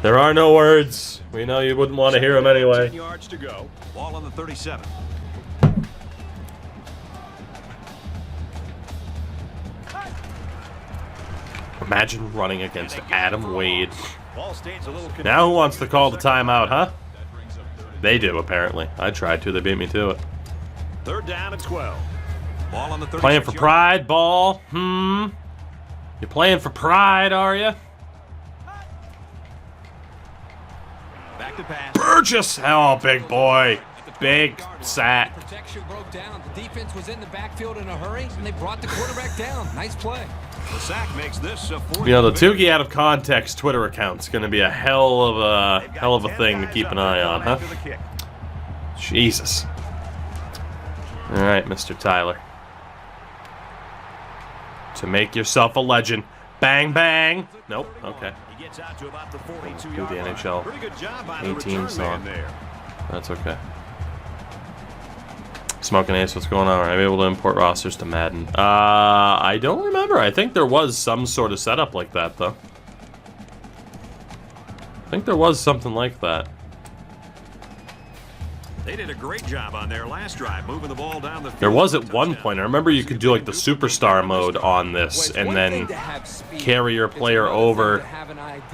S1: There are no words. We know you wouldn't want to hear them anyway.
S3: 10 yards to go. Ball on the 37.
S1: Imagine running against Adam Wade.
S3: Ball State's a little
S1: Now who wants to call the timeout, huh? They do, apparently. I tried to. They beat me to it.
S3: 3rd down and 12. Ball on the 36.
S1: Playing for pride, Ball? You playing for pride, are you?
S3: Back to pass.
S1: Burgess! Oh, big boy. Big sack.
S4: Protection broke down. The defense was in the backfield in a hurry, and they brought the quarterback down. Nice play.
S3: The sack makes this a 4th.
S1: You know, the Toogie out of context Twitter account's going to be a hell of a thing to keep an eye on, huh? Jesus. All right, Mr. Tyler. To make yourself a legend. Bang, bang. Nope. Okay.
S3: He gets out to about the 42
S1: Do the NHL
S3: Pretty good job by the
S1: 18
S3: return
S1: song.
S3: man there.
S1: That's okay. Smoking Ace, what's going on? Are you able to import rosters to Madden? I don't remember. I think there was some sort of setup like that, though. I think there was something like that.
S3: They did a great job on their last drive, moving the ball down the field.
S1: There was at one point. I remember you could do like the superstar mode on this and then carry your player over.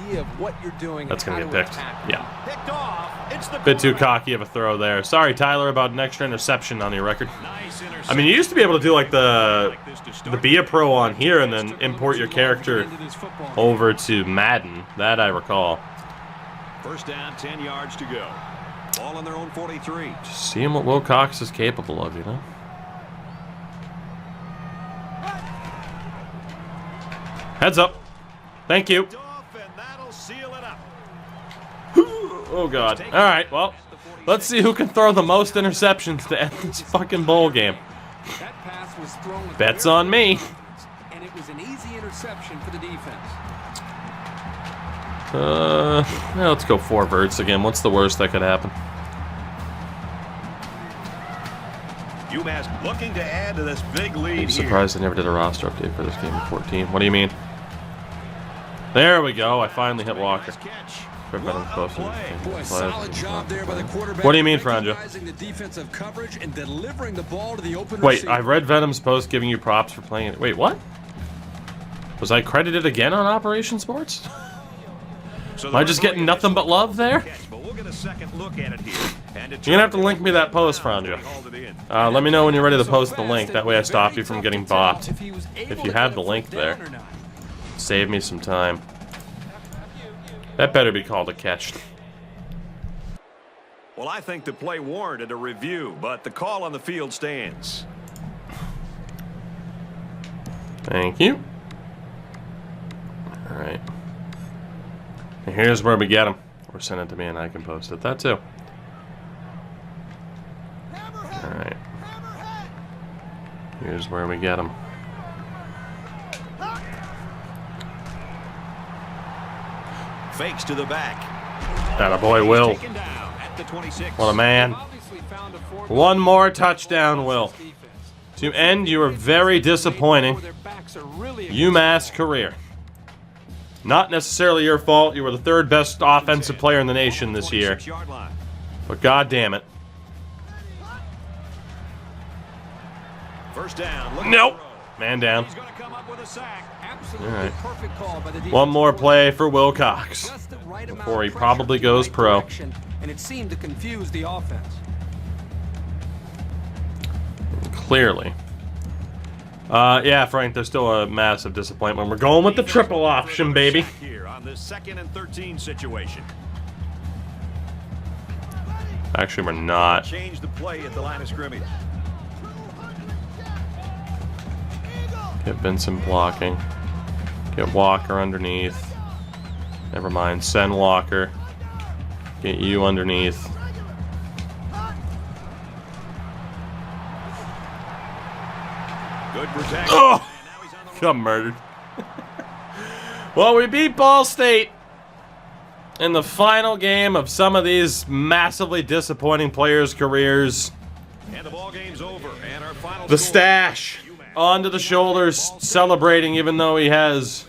S1: That's going to get picked. Yeah.
S3: Picked off. It's the
S1: Bit too cocky of a throw there. Sorry, Tyler, about an extra interception on your record. I mean, you used to be able to do like the Be a Pro on here and then import your character over to Madden. That I recall.
S3: 1st down, 10 yards to go. Ball on their own 43.
S1: Just seeing what Wilcox is capable of, you know? Heads up. Thank you. Oh, God. All right, well, let's see who can throw the most interceptions to end this fucking bowl game. Bet's on me.
S4: And it was an easy interception for the defense.
S1: Yeah, let's go 4 verts again. What's the worst that could happen?
S3: UMass looking to add to this big lead.
S1: I'm surprised they never did a roster update for this game in 14. What do you mean? There we go. I finally hit Walker.
S4: Boy, solid job there by the quarterback.
S1: What do you mean, Franjo?
S4: The defensive coverage and delivering the ball to the open
S1: Wait,
S4: receiver.
S1: I read Venom's post giving you props for playing it. Wait, what? Was I credited again on Operation Sports?
S3: So
S1: Am I just getting nothing but love there?
S3: But we'll get a second look at it here.
S1: You're gonna have to link me that post, Franjo. Let me know when you're ready to post the link. That way I stop you from getting bopped. If you have the link there, save me some time. That better be called a catch.
S3: Well, I think the play warranted a review, but the call on the field stands.
S1: Thank you. All right. And here's where we get them. Or send it to me and I can post it. That too. All right. Here's where we get them.
S3: Fakes to the back.
S1: Attaboy, Will. What a man. One more touchdown, Will. To end your very disappointing UMass career. Not necessarily your fault. You were the third best offensive player in the nation this year. But god damn it.
S3: First down.
S1: Nope. Man down. Alright. One more play for Will Cox before he probably goes pro.
S4: And it seemed to confuse the offense.
S1: Clearly. Yeah, Frank, there's still a massive disappointment. We're going with the triple option, baby.
S3: Here on this 2nd and 13 situation.
S1: Actually, we're not.
S3: Change the play at the line of scrimmage.
S1: Get Vincent blocking. Get Walker underneath. Never mind. Send Walker. Get you underneath.
S3: Good protection.
S1: Oh! Got murdered. Well, we beat Ball State in the final game of some of these massively disappointing players' careers.
S3: And the ball game's over. And our final
S1: The
S3: score,
S1: stash onto the shoulders, celebrating even though he has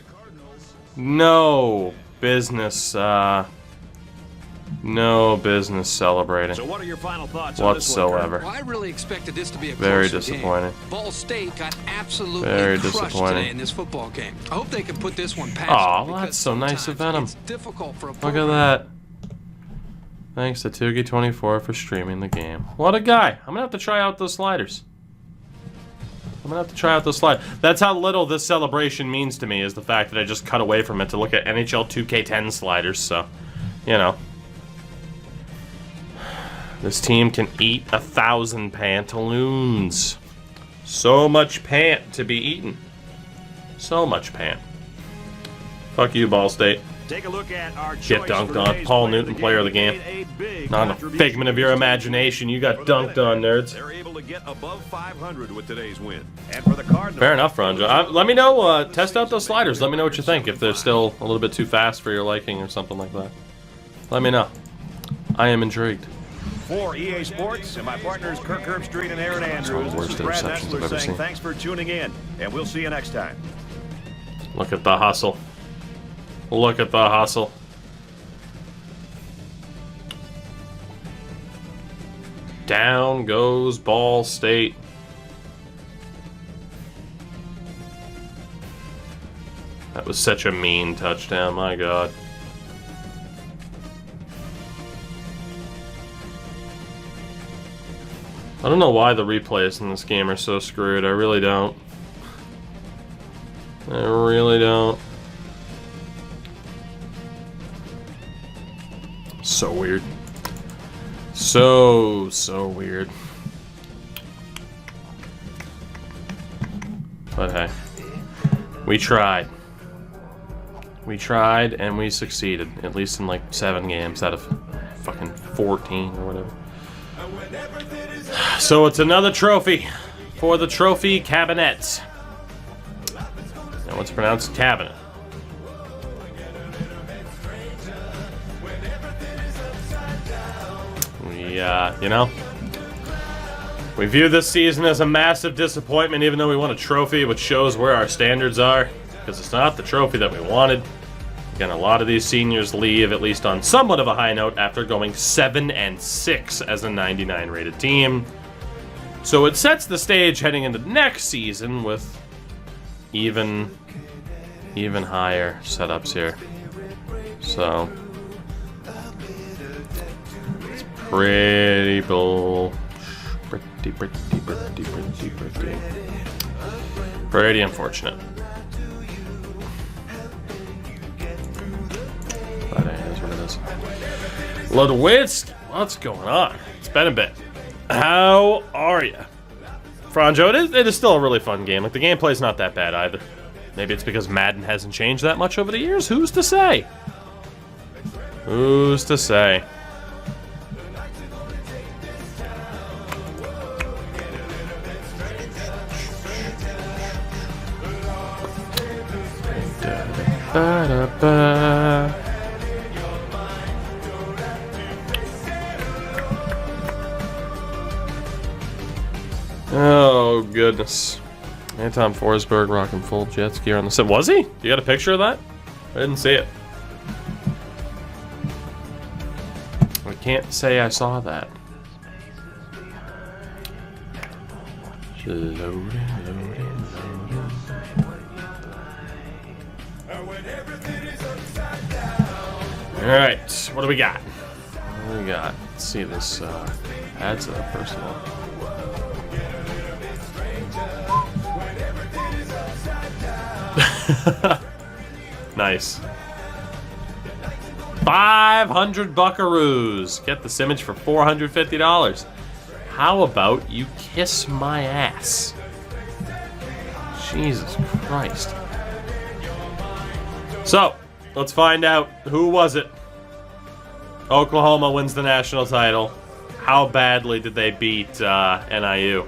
S1: no business, celebrating
S3: So what are your final thoughts on this one,
S1: whatsoever.
S4: Well, I really expected this to be a
S1: Very
S4: closer
S1: disappointing.
S4: game. Ball State got absolutely
S1: Very
S4: crushed
S1: disappointing.
S4: today in this football game. I hope they can put this one past
S1: Aw,
S4: them,
S1: well,
S4: because
S1: that's so nice of Venom.
S4: It's difficult for a
S1: Look at
S4: program.
S1: that. Thanks to Tugi24 for streaming the game. What a guy. I'm gonna have to try out those sliders. That's how little this celebration means to me, is the fact that I just cut away from it to look at NHL 2K10 sliders, so, you know. This team can eat 1,000 pantaloons. So much pant to be eaten. So much pant. Fuck you, Ball State.
S3: Take a look at our
S1: Get
S3: choice
S1: dunked
S3: for
S1: on.
S3: today's
S1: Paul
S3: player
S1: Newton, player of the game.
S3: Made a big
S1: Not a
S3: contribution
S1: figment of your
S3: to this
S1: imagination. You got
S3: For the
S1: dunked on, nerds.
S3: They're able to get above 500 with today's win. And for the Cardinals,
S1: Fair enough, Ronjo. Let me know, test out those sliders. Let me know what you think. If they're still a little bit too fast for your liking or something like that. Let me know. I am intrigued.
S3: For EA Sports and my partners Kirk Herbstreit and Aaron Andrews,
S1: worst
S3: this is Brad
S1: interceptions I've
S3: Nessler
S1: ever
S3: saying
S1: seen.
S3: thanks for tuning in, and we'll see you next time.
S1: Look at the hustle. Look at the hustle. Down goes Ball State. That was such a mean touchdown, my God. I don't know why the replays in this game are so screwed. I really don't. I really don't. So weird. So weird. But hey, we tried. We tried and we succeeded. At least in like 7 games out of fucking 14 or whatever. So it's another trophy for the trophy cabinet. Now it's pronounced cabinet. We, you know, we view this season as a massive disappointment, even though we won a trophy, which shows where our standards are, because it's not the trophy that we wanted. Again, a lot of these seniors leave, at least on somewhat of a high note, after going 7-6 as a 99 rated team. So it sets the stage heading into next season with even higher setups here. So it's Pretty bull. Pretty unfortunate. But it is what it is. Ludwitz, what's going on? It's been a bit. How are you? Franjo, it is still a really fun game. Like, the gameplay's not that bad either. Maybe it's because Madden hasn't changed that much over the years. Who's to say? Who's to say? Oh, goodness. Anton Forsberg rocking full Jets gear on the set. Was he? You got a picture of that? I didn't see it. I can't say I saw that. Loading. Alright, what do we got? What do we got? Let's see this. Adds a personal. Nice. 500 buckaroos. Get this image for $450. How about you kiss my ass? Jesus Christ. So, let's find out who was it. Oklahoma wins the national title. How badly did they beat NIU?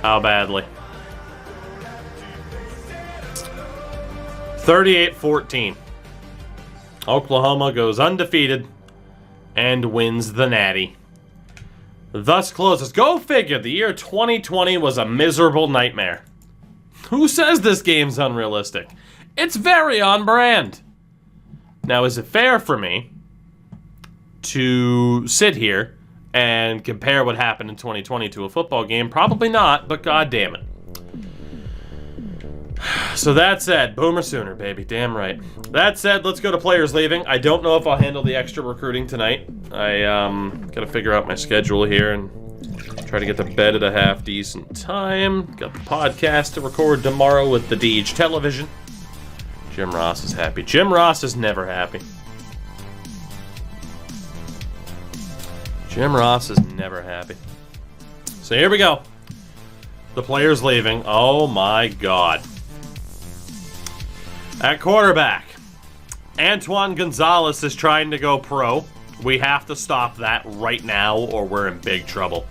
S1: How badly? 38-14. Oklahoma goes undefeated and wins the Natty. Thus closes. Go figure, the year 2020 was a miserable nightmare. Who says this game's unrealistic? It's very on brand. Now, is it fair for me to sit here and compare what happened in 2020 to a football game? Probably not, but god damn it. So that said, Boomer Sooner, baby. Damn right. That said, let's go to players leaving. I don't know if I'll handle the extra recruiting tonight. I gotta figure out my schedule here and try to get to bed at a half-decent time. Got the podcast to record tomorrow with the Deej television. Jim Ross is happy. Jim Ross is never happy. Jim Ross is never happy. So here we go. The players leaving. Oh my god. At quarterback, Antoine Gonzalez is trying to go pro. We have to stop that right now or we're in big trouble.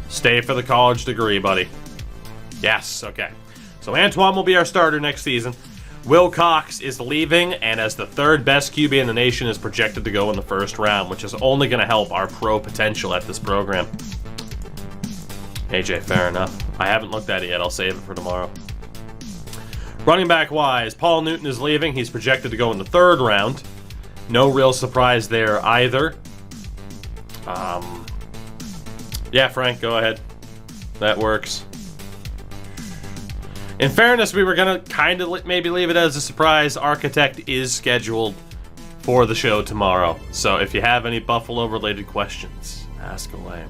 S1: Stay for the college degree, buddy. Yes, okay. So Antoine will be our starter next season. Will Cox is leaving, and as the third best QB in the nation is projected to go in the first round, which is only going to help our pro potential at this program. AJ, fair enough. I haven't looked at it yet. I'll save it for tomorrow. Running back wise, Paul Newton is leaving. He's projected to go in the third round. No real surprise there either. Yeah, Frank, go ahead. That works. In fairness, we were going to kind of maybe leave it as a surprise. Architect is scheduled for the show tomorrow. So if you have any Buffalo-related questions, ask away.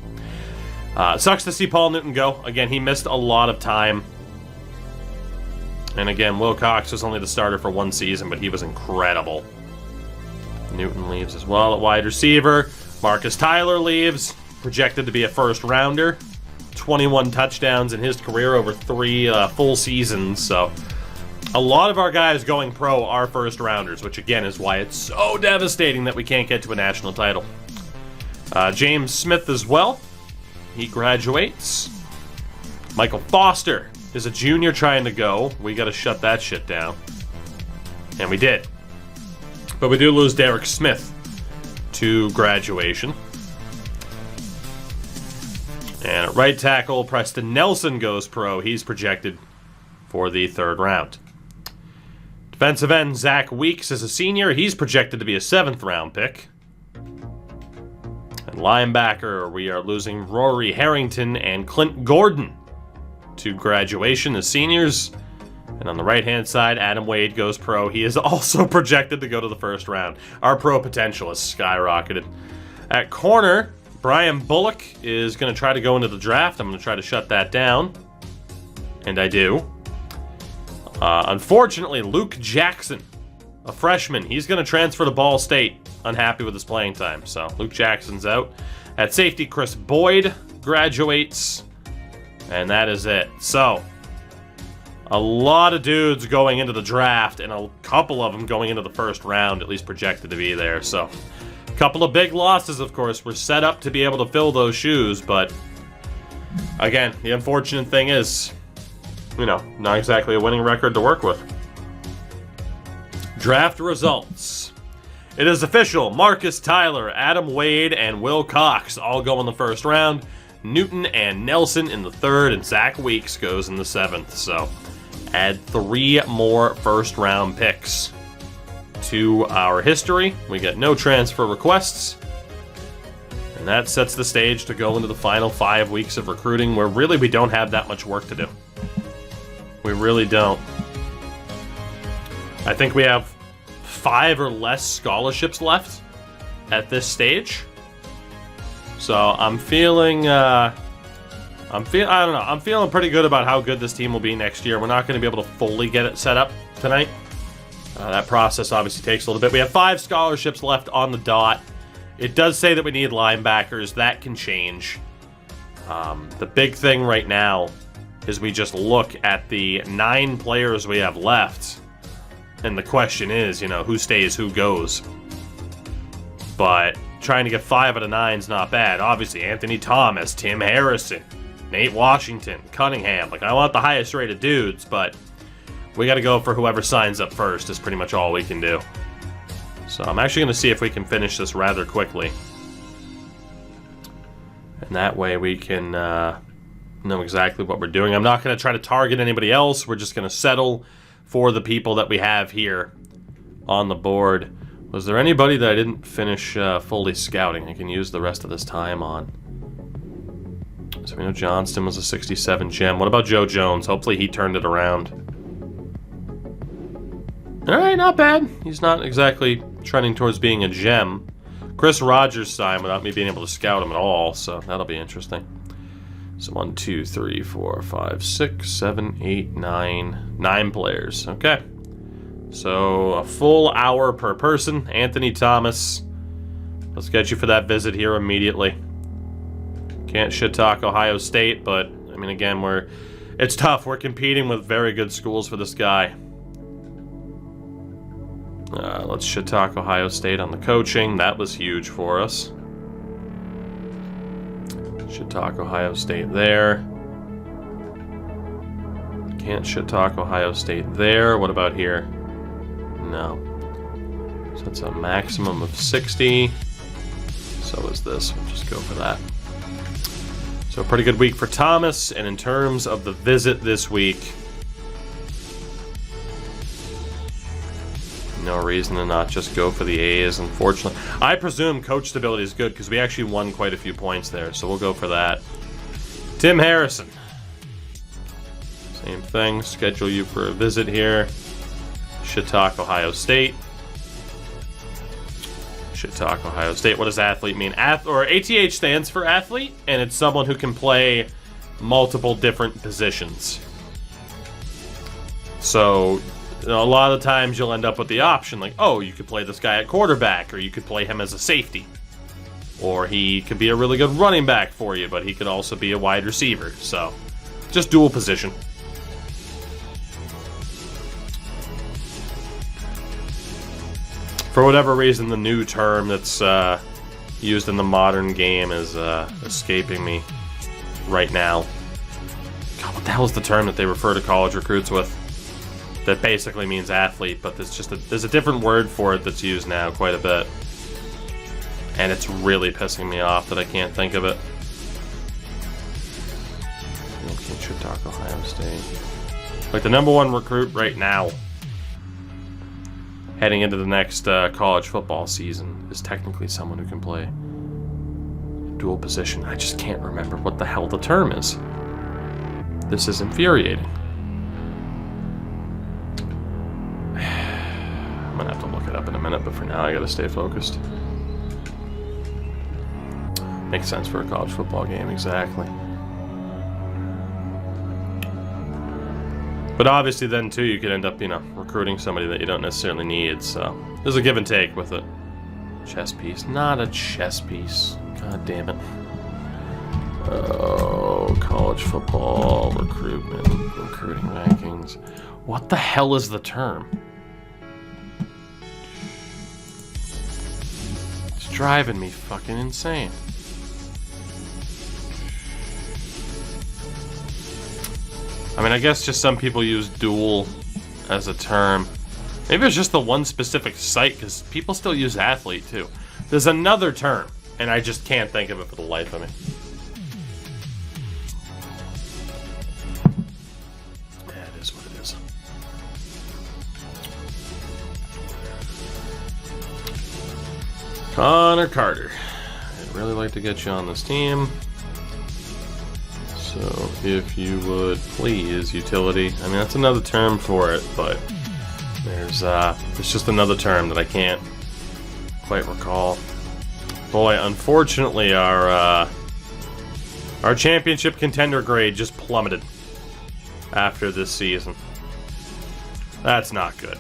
S1: Sucks to see Paul Newton go. Again, he missed a lot of time. And again, Will Cox was only the starter for one season, but he was incredible. Newton leaves as well at wide receiver. Marcus Tyler leaves, projected to be a first-rounder. 21 touchdowns in his career over 3 full seasons. So a lot of our guys going pro are first-rounders, which again is why it's so devastating that we can't get to a national title. James Smith as well. He graduates. Michael Foster is a junior trying to go. We got to shut that shit down. And we did. But we do lose Derek Smith to graduation. And at right tackle, Preston Nelson goes pro. He's projected for the third round. Defensive end, Zach Weeks is a senior. He's projected to be a 7th round pick. And linebacker, we are losing Rory Harrington and Clint Gordon to graduation as seniors. And on the right-hand side, Adam Wade goes pro. He is also projected to go to the first round. Our pro potential has skyrocketed. At corner, Brian Bullock is going to try to go into the draft. I'm going to try to shut that down. And I do. Unfortunately, Luke Jackson, a freshman, he's going to transfer to Ball State. Unhappy with his playing time, so Luke Jackson's out. At safety, Chris Boyd graduates, and that is it. So, a lot of dudes going into the draft, and a couple of them going into the first round, at least projected to be there. So, a couple of big losses, of course. We're set up to be able to fill those shoes, but again, the unfortunate thing is, you know, not exactly a winning record to work with. Draft results. It is official. Marcus Tyler, Adam Wade, and Will Cox all go in the first round. Newton and Nelson in the third, and Zach Weeks goes in the seventh. So, add 3 more first-round picks to our history. We get no transfer requests. And that sets the stage to go into the final 5 weeks of recruiting, where really we don't have that much work to do. We really don't. I think we have 5 or less scholarships left at this stage. So I'm feeling, I don't know. I'm feeling pretty good about how good this team will be next year. We're not going to be able to fully get it set up tonight. That process obviously takes a little bit. We have 5 scholarships left on the dot. It does say that we need linebackers. That can change. The big thing right now is we just look at the 9 players we have left. And the question is, you know, who stays, who goes. But trying to get 5 out of 9 is not bad. Obviously, Anthony Thomas, Tim Harrison, Nate Washington, Cunningham. Like, I want the highest rated dudes, but we got to go for whoever signs up first is pretty much all we can do. So I'm actually going to see if we can finish this rather quickly. And that way we can know exactly what we're doing. I'm not going to try to target anybody else. We're just going to settle for the people that we have here on the board. Was there anybody that I didn't finish fully scouting I can use the rest of this time on? So we know Johnston was a 67 gem. What about Joe Jones? Hopefully he turned it around. Alright, not bad. He's not exactly trending towards being a gem. Chris Rogers signed without me being able to scout him at all, so that'll be interesting. So 1, 2, 3, 4, 5, 6, 7, 8, 9. 9 players. Okay. So a full hour per person. Anthony Thomas. Let's get you for that visit here immediately. Can't shit talk Ohio State, but I mean, again, it's tough. We're competing with very good schools for this guy. Let's shit talk Ohio State on the coaching. That was huge for us. Shit talk Ohio State there. Can't shit talk Ohio State there. What about here? No. So that's a maximum of 60. So is this. We'll just go for that. So a pretty good week for Thomas. And in terms of the visit this week, no reason to not just go for the A's, unfortunately. I presume coach stability is good because we actually won quite a few points there, so we'll go for that. Tim Harrison. Same thing. Schedule you for a visit here. Shit talk Ohio State. Shit talk Ohio State. What does athlete mean? ATH stands for athlete, and it's someone who can play multiple different positions. So, you know, a lot of the times you'll end up with the option like, oh, you could play this guy at quarterback, or you could play him as a safety. Or he could be a really good running back for you, but he could also be a wide receiver. So, just dual position. For whatever reason, the new term that's used in the modern game is escaping me right now. God, what the hell is the term that they refer to college recruits with? That basically means athlete, but there's a different word for it that's used now quite a bit. And it's really pissing me off that I can't think of it. Should talk Ohio State. Like the #1 recruit right now, heading into the next college football season, is technically someone who can play dual position. I just can't remember what the hell the term is. This is infuriating. I'm gonna have to look it up in a minute, but for now I gotta stay focused. Makes sense for a college football game, exactly. But obviously then, too, you could end up, you know, recruiting somebody that you don't necessarily need, so there's a give and take with it. Chess piece. Not a chess piece. God damn it. Oh, college football, recruitment, recruiting rankings. What the hell is the term? It's driving me fucking insane. I mean, I guess just some people use dual as a term. Maybe it's just the one specific site, because people still use athlete, too. There's another term, and I just can't think of it for the life of me. That is what it is. Connor Carter. I'd really like to get you on this team. So, if you would please, utility. I mean, that's another term for it, but there's just another term that I can't quite recall. Boy, unfortunately, our championship contender grade just plummeted after this season. That's not good.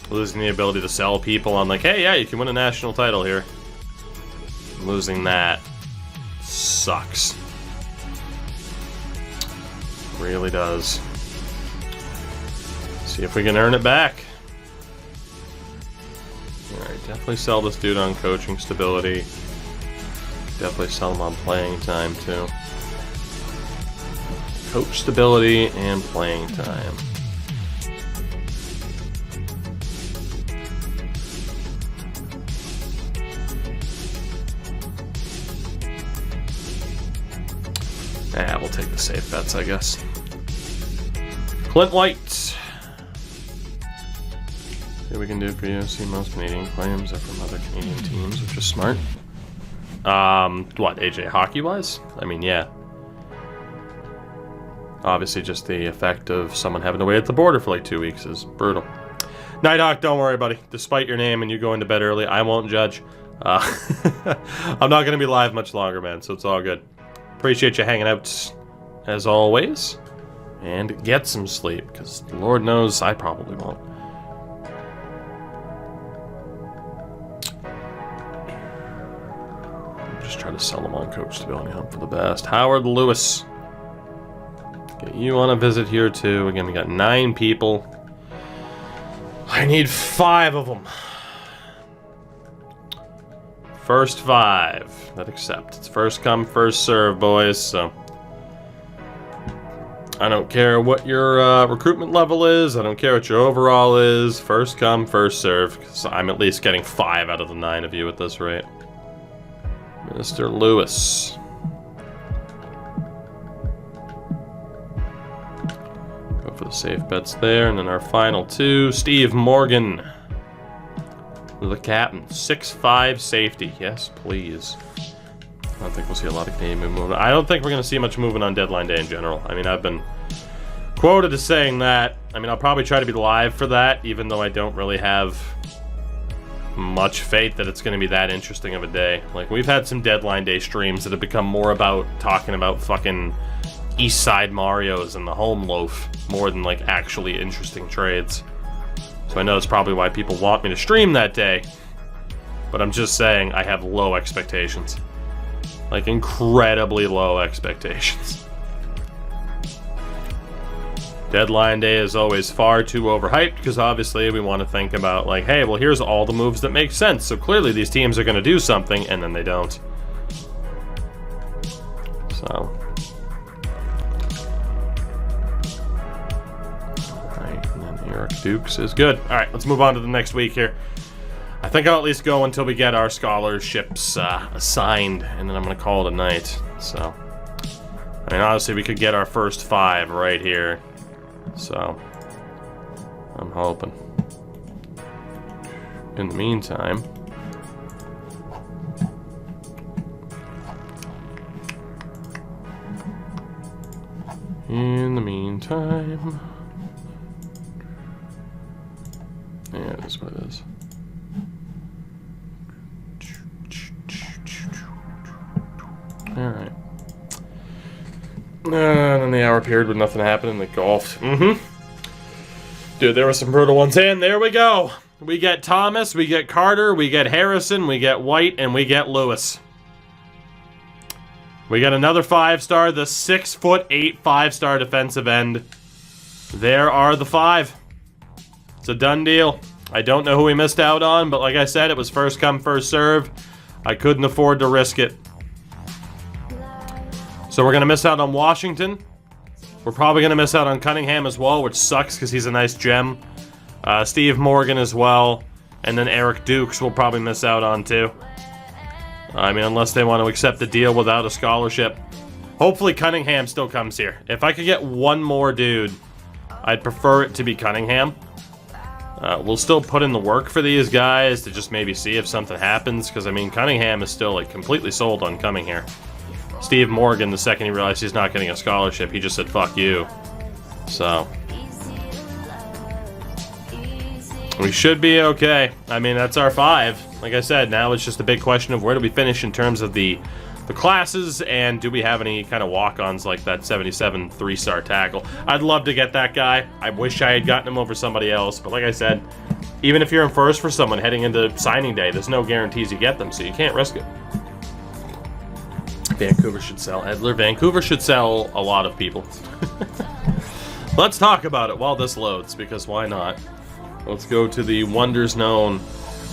S1: Losing the ability to sell people on like, hey, yeah, you can win a national title here. Losing that sucks. Really does. See if we can earn it back. Alright, definitely sell this dude on coaching stability. Definitely sell him on playing time, too. Coach stability and playing time. Yeah, we'll take the safe bets, I guess. Clint White. See what we can do for you. See, most Canadian claims are from other Canadian teams, which is smart. What, AJ, hockey-wise? I mean, yeah. Obviously, just the effect of someone having to wait at the border for like 2 weeks is brutal. Nighthawk, don't worry, buddy. Despite your name and you going to bed early, I won't judge. I'm not going to be live much longer, man, so it's all good. Appreciate you hanging out, as always. And get some sleep, because Lord knows I probably won't. Just try to sell them on coach stability, hope for the best. Howard Lewis. Get you on a visit here, too. Again, we got 9 people. I need 5 of them. First 5 that accept. It's first come, first serve, boys, so I don't care what your recruitment level is. I don't care what your overall is. First come, first serve, because I'm at least getting 5 out of the 9 of you at this rate. Mr. Lewis. Go for the safe bets there, and then our final 2, Steve Morgan. The captain, 6'5" safety. Yes, please. I don't think we'll see a lot of game movement. I don't think we're going to see much movement on deadline day in general. I mean, I've been quoted as saying that. I mean, I'll probably try to be live for that, even though I don't really have much faith that it's going to be that interesting of a day. Like, we've had some deadline day streams that have become more about talking about fucking East Side Marios and the home loaf more than, like, actually interesting trades. So I know that's probably why people want me to stream that day. But I'm just saying I have low expectations. Like, incredibly low expectations. Deadline day is always far too overhyped, because obviously we want to think about, like, hey, well, here's all the moves that make sense. So clearly these teams are going to do something, and then they don't. So... Eric Dukes is good. All right, let's move on to the next week here. I think I'll at least go until we get our scholarships assigned, and then I'm going to call it a night. So, I mean, honestly, we could get our first 5 right here. So, I'm hoping. In the meantime... Yeah, it is what it is. And then the hour period with nothing happening, they golfed. Dude, there were some brutal ones. And there we go. We get Thomas, we get Carter, we get Harrison, we get White, and we get Lewis. We got another 5-star, the 6'8" 5-star defensive end. There are the 5. It's a done deal. I don't know who we missed out on, but like I said, it was first come, first serve. I couldn't afford to risk it. So we're going to miss out on Washington. We're probably going to miss out on Cunningham as well, which sucks because he's a nice gem. Steve Morgan as well. And then Eric Dukes we'll probably miss out on too. I mean, unless they want to accept the deal without a scholarship. Hopefully Cunningham still comes here. If I could get one more dude, I'd prefer it to be Cunningham. We'll still put in the work for these guys to just maybe see if something happens. Because, I mean, Cunningham is still, like, completely sold on coming here. Steve Morgan, the second he realized he's not getting a scholarship, he just said, fuck you. So we should be okay. I mean, that's our 5. Like I said, now it's just a big question of where do we finish in terms of the classes, and do we have any kind of walk-ons like that 77 3-star tackle. I'd love to get that guy. I wish I had gotten him over somebody else, but like I said, even if you're in first for someone heading into signing day, there's no guarantees you get them, so you can't risk it. Vancouver should sell Edler. Vancouver should sell a lot of people. Let's talk about it while this loads, because why not? Let's go to the wonders known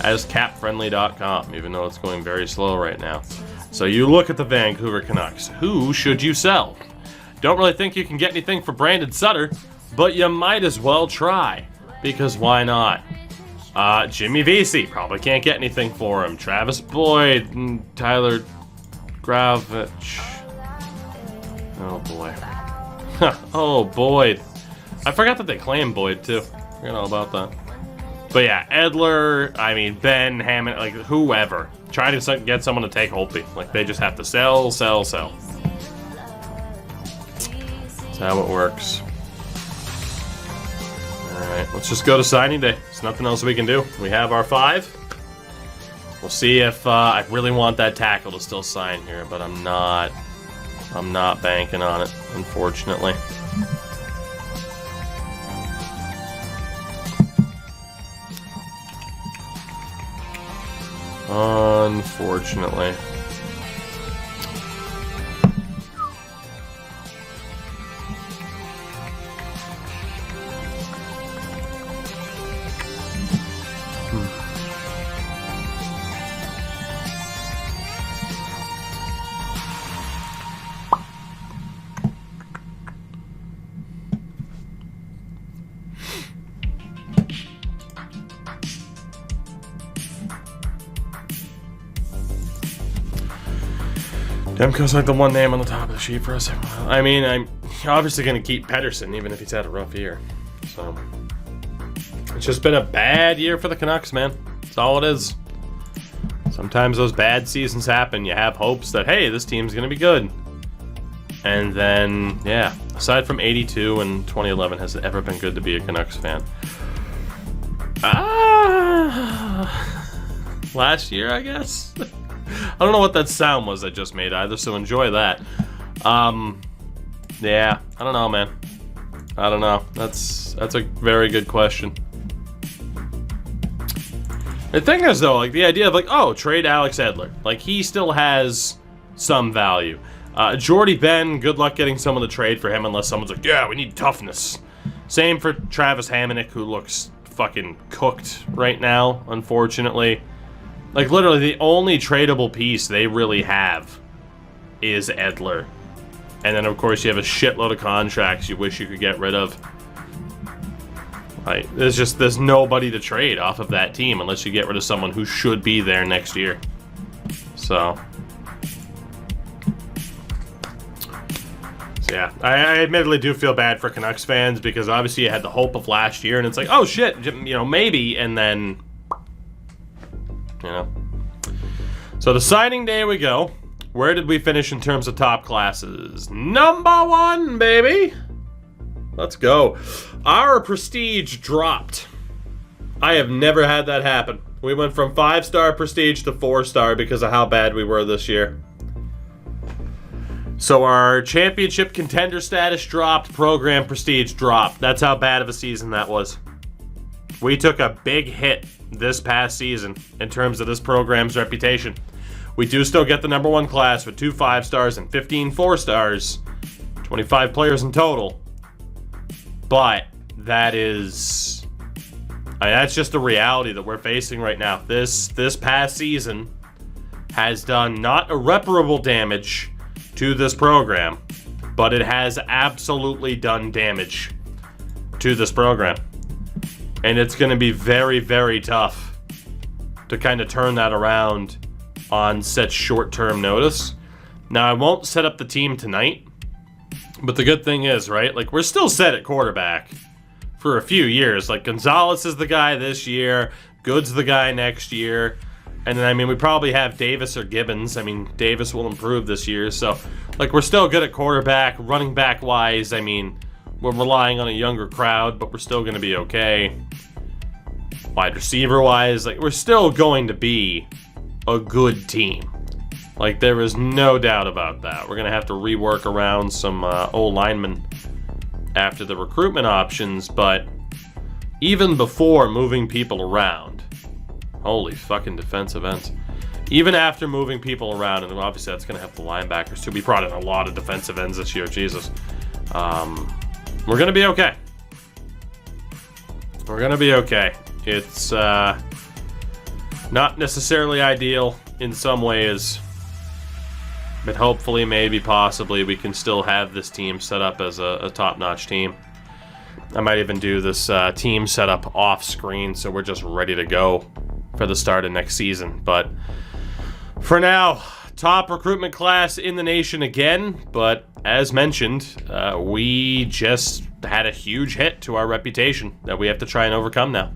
S1: as capfriendly.com, even though it's going very slow right now. So you look at the Vancouver Canucks. Who should you sell? Don't really think you can get anything for Brandon Sutter, but you might as well try, because why not? Jimmy Vesey, probably can't get anything for him. Travis Boyd and Tyler Gravich. Oh boy. Oh, Boyd. I forgot that they claimed Boyd too. Forgot all about that. But yeah, Edler, I mean, Ben, Hammond, like whoever. Try to get someone to take Holtby. Like, they just have to sell. That's how it works. Alright, let's just go to signing day. There's nothing else we can do. We have our 5. We'll see if I really want that tackle to still sign here, but I'm not banking on it, unfortunately. Unfortunately. Demko's like the one name on the top of the sheet for us. I mean, I'm obviously going to keep Pedersen, even if he's had a rough year. So, it's just been a bad year for the Canucks, man. That's all it is. Sometimes those bad seasons happen. You have hopes that, hey, this team's going to be good. And then, yeah, aside from 82 and 2011, has it ever been good to be a Canucks fan? Last year, I guess? I don't know what that sound was I just made either, so enjoy that. Yeah, I don't know, man. I don't know. That's a very good question. The thing is, though, like, the idea of, like, oh, trade Alex Edler. Like, he still has some value. Jordy Ben, good luck getting someone to trade for him unless someone's like, yeah, we need toughness. Same for Travis Hamonic, who looks fucking cooked right now, unfortunately. Like, literally, the only tradable piece they really have is Edler. And then, of course, you have a shitload of contracts you wish you could get rid of. Like, there's nobody to trade off of that team unless you get rid of someone who should be there next year. So yeah, I admittedly do feel bad for Canucks fans because obviously you had the hope of last year, and it's like, oh shit, you know, maybe, and then, you know. So the signing day we go. Where did we finish in terms of top classes? Number 1, baby! Let's go. Our prestige dropped. I have never had that happen. We went from 5-star prestige to 4-star because of how bad we were this year. So our championship contender status dropped, program prestige dropped. That's how bad of a season that was. We took a big hit this past season in terms of this program's reputation. We do still get the number 1 class with 2 5-stars and 15 4-stars, 25 players in total. But that is, that's just the reality that we're facing right now. This past season has done not irreparable damage to this program, but it has absolutely done damage to this program. And it's going to be very, very tough to kind of turn that around on such short-term notice. Now, I won't set up the team tonight, but the good thing is, right, like, we're still set at quarterback for a few years. Like, Gonzalez is the guy this year, Good's the guy next year, and then, I mean, we probably have Davis or Gibbons. I mean, Davis will improve this year, so, like, we're still good at quarterback. Running back-wise, I mean, we're relying on a younger crowd, but we're still going to be okay. Wide receiver-wise, like, we're still going to be a good team. Like, there is no doubt about that. We're going to have to rework around some O-linemen after the recruitment options, but even before moving people around, holy fucking defensive ends. Even after moving people around, and obviously that's going to help the linebackers too. We brought in a lot of defensive ends this year, Jesus. We're going to be okay. We're going to be okay. It's not necessarily ideal in some ways, but hopefully, maybe, possibly, we can still have this team set up as a top-notch team. I might even do this team setup off-screen, so we're just ready to go for the start of next season. But for now, top recruitment class in the nation again, but as mentioned, we just had a huge hit to our reputation that we have to try and overcome now.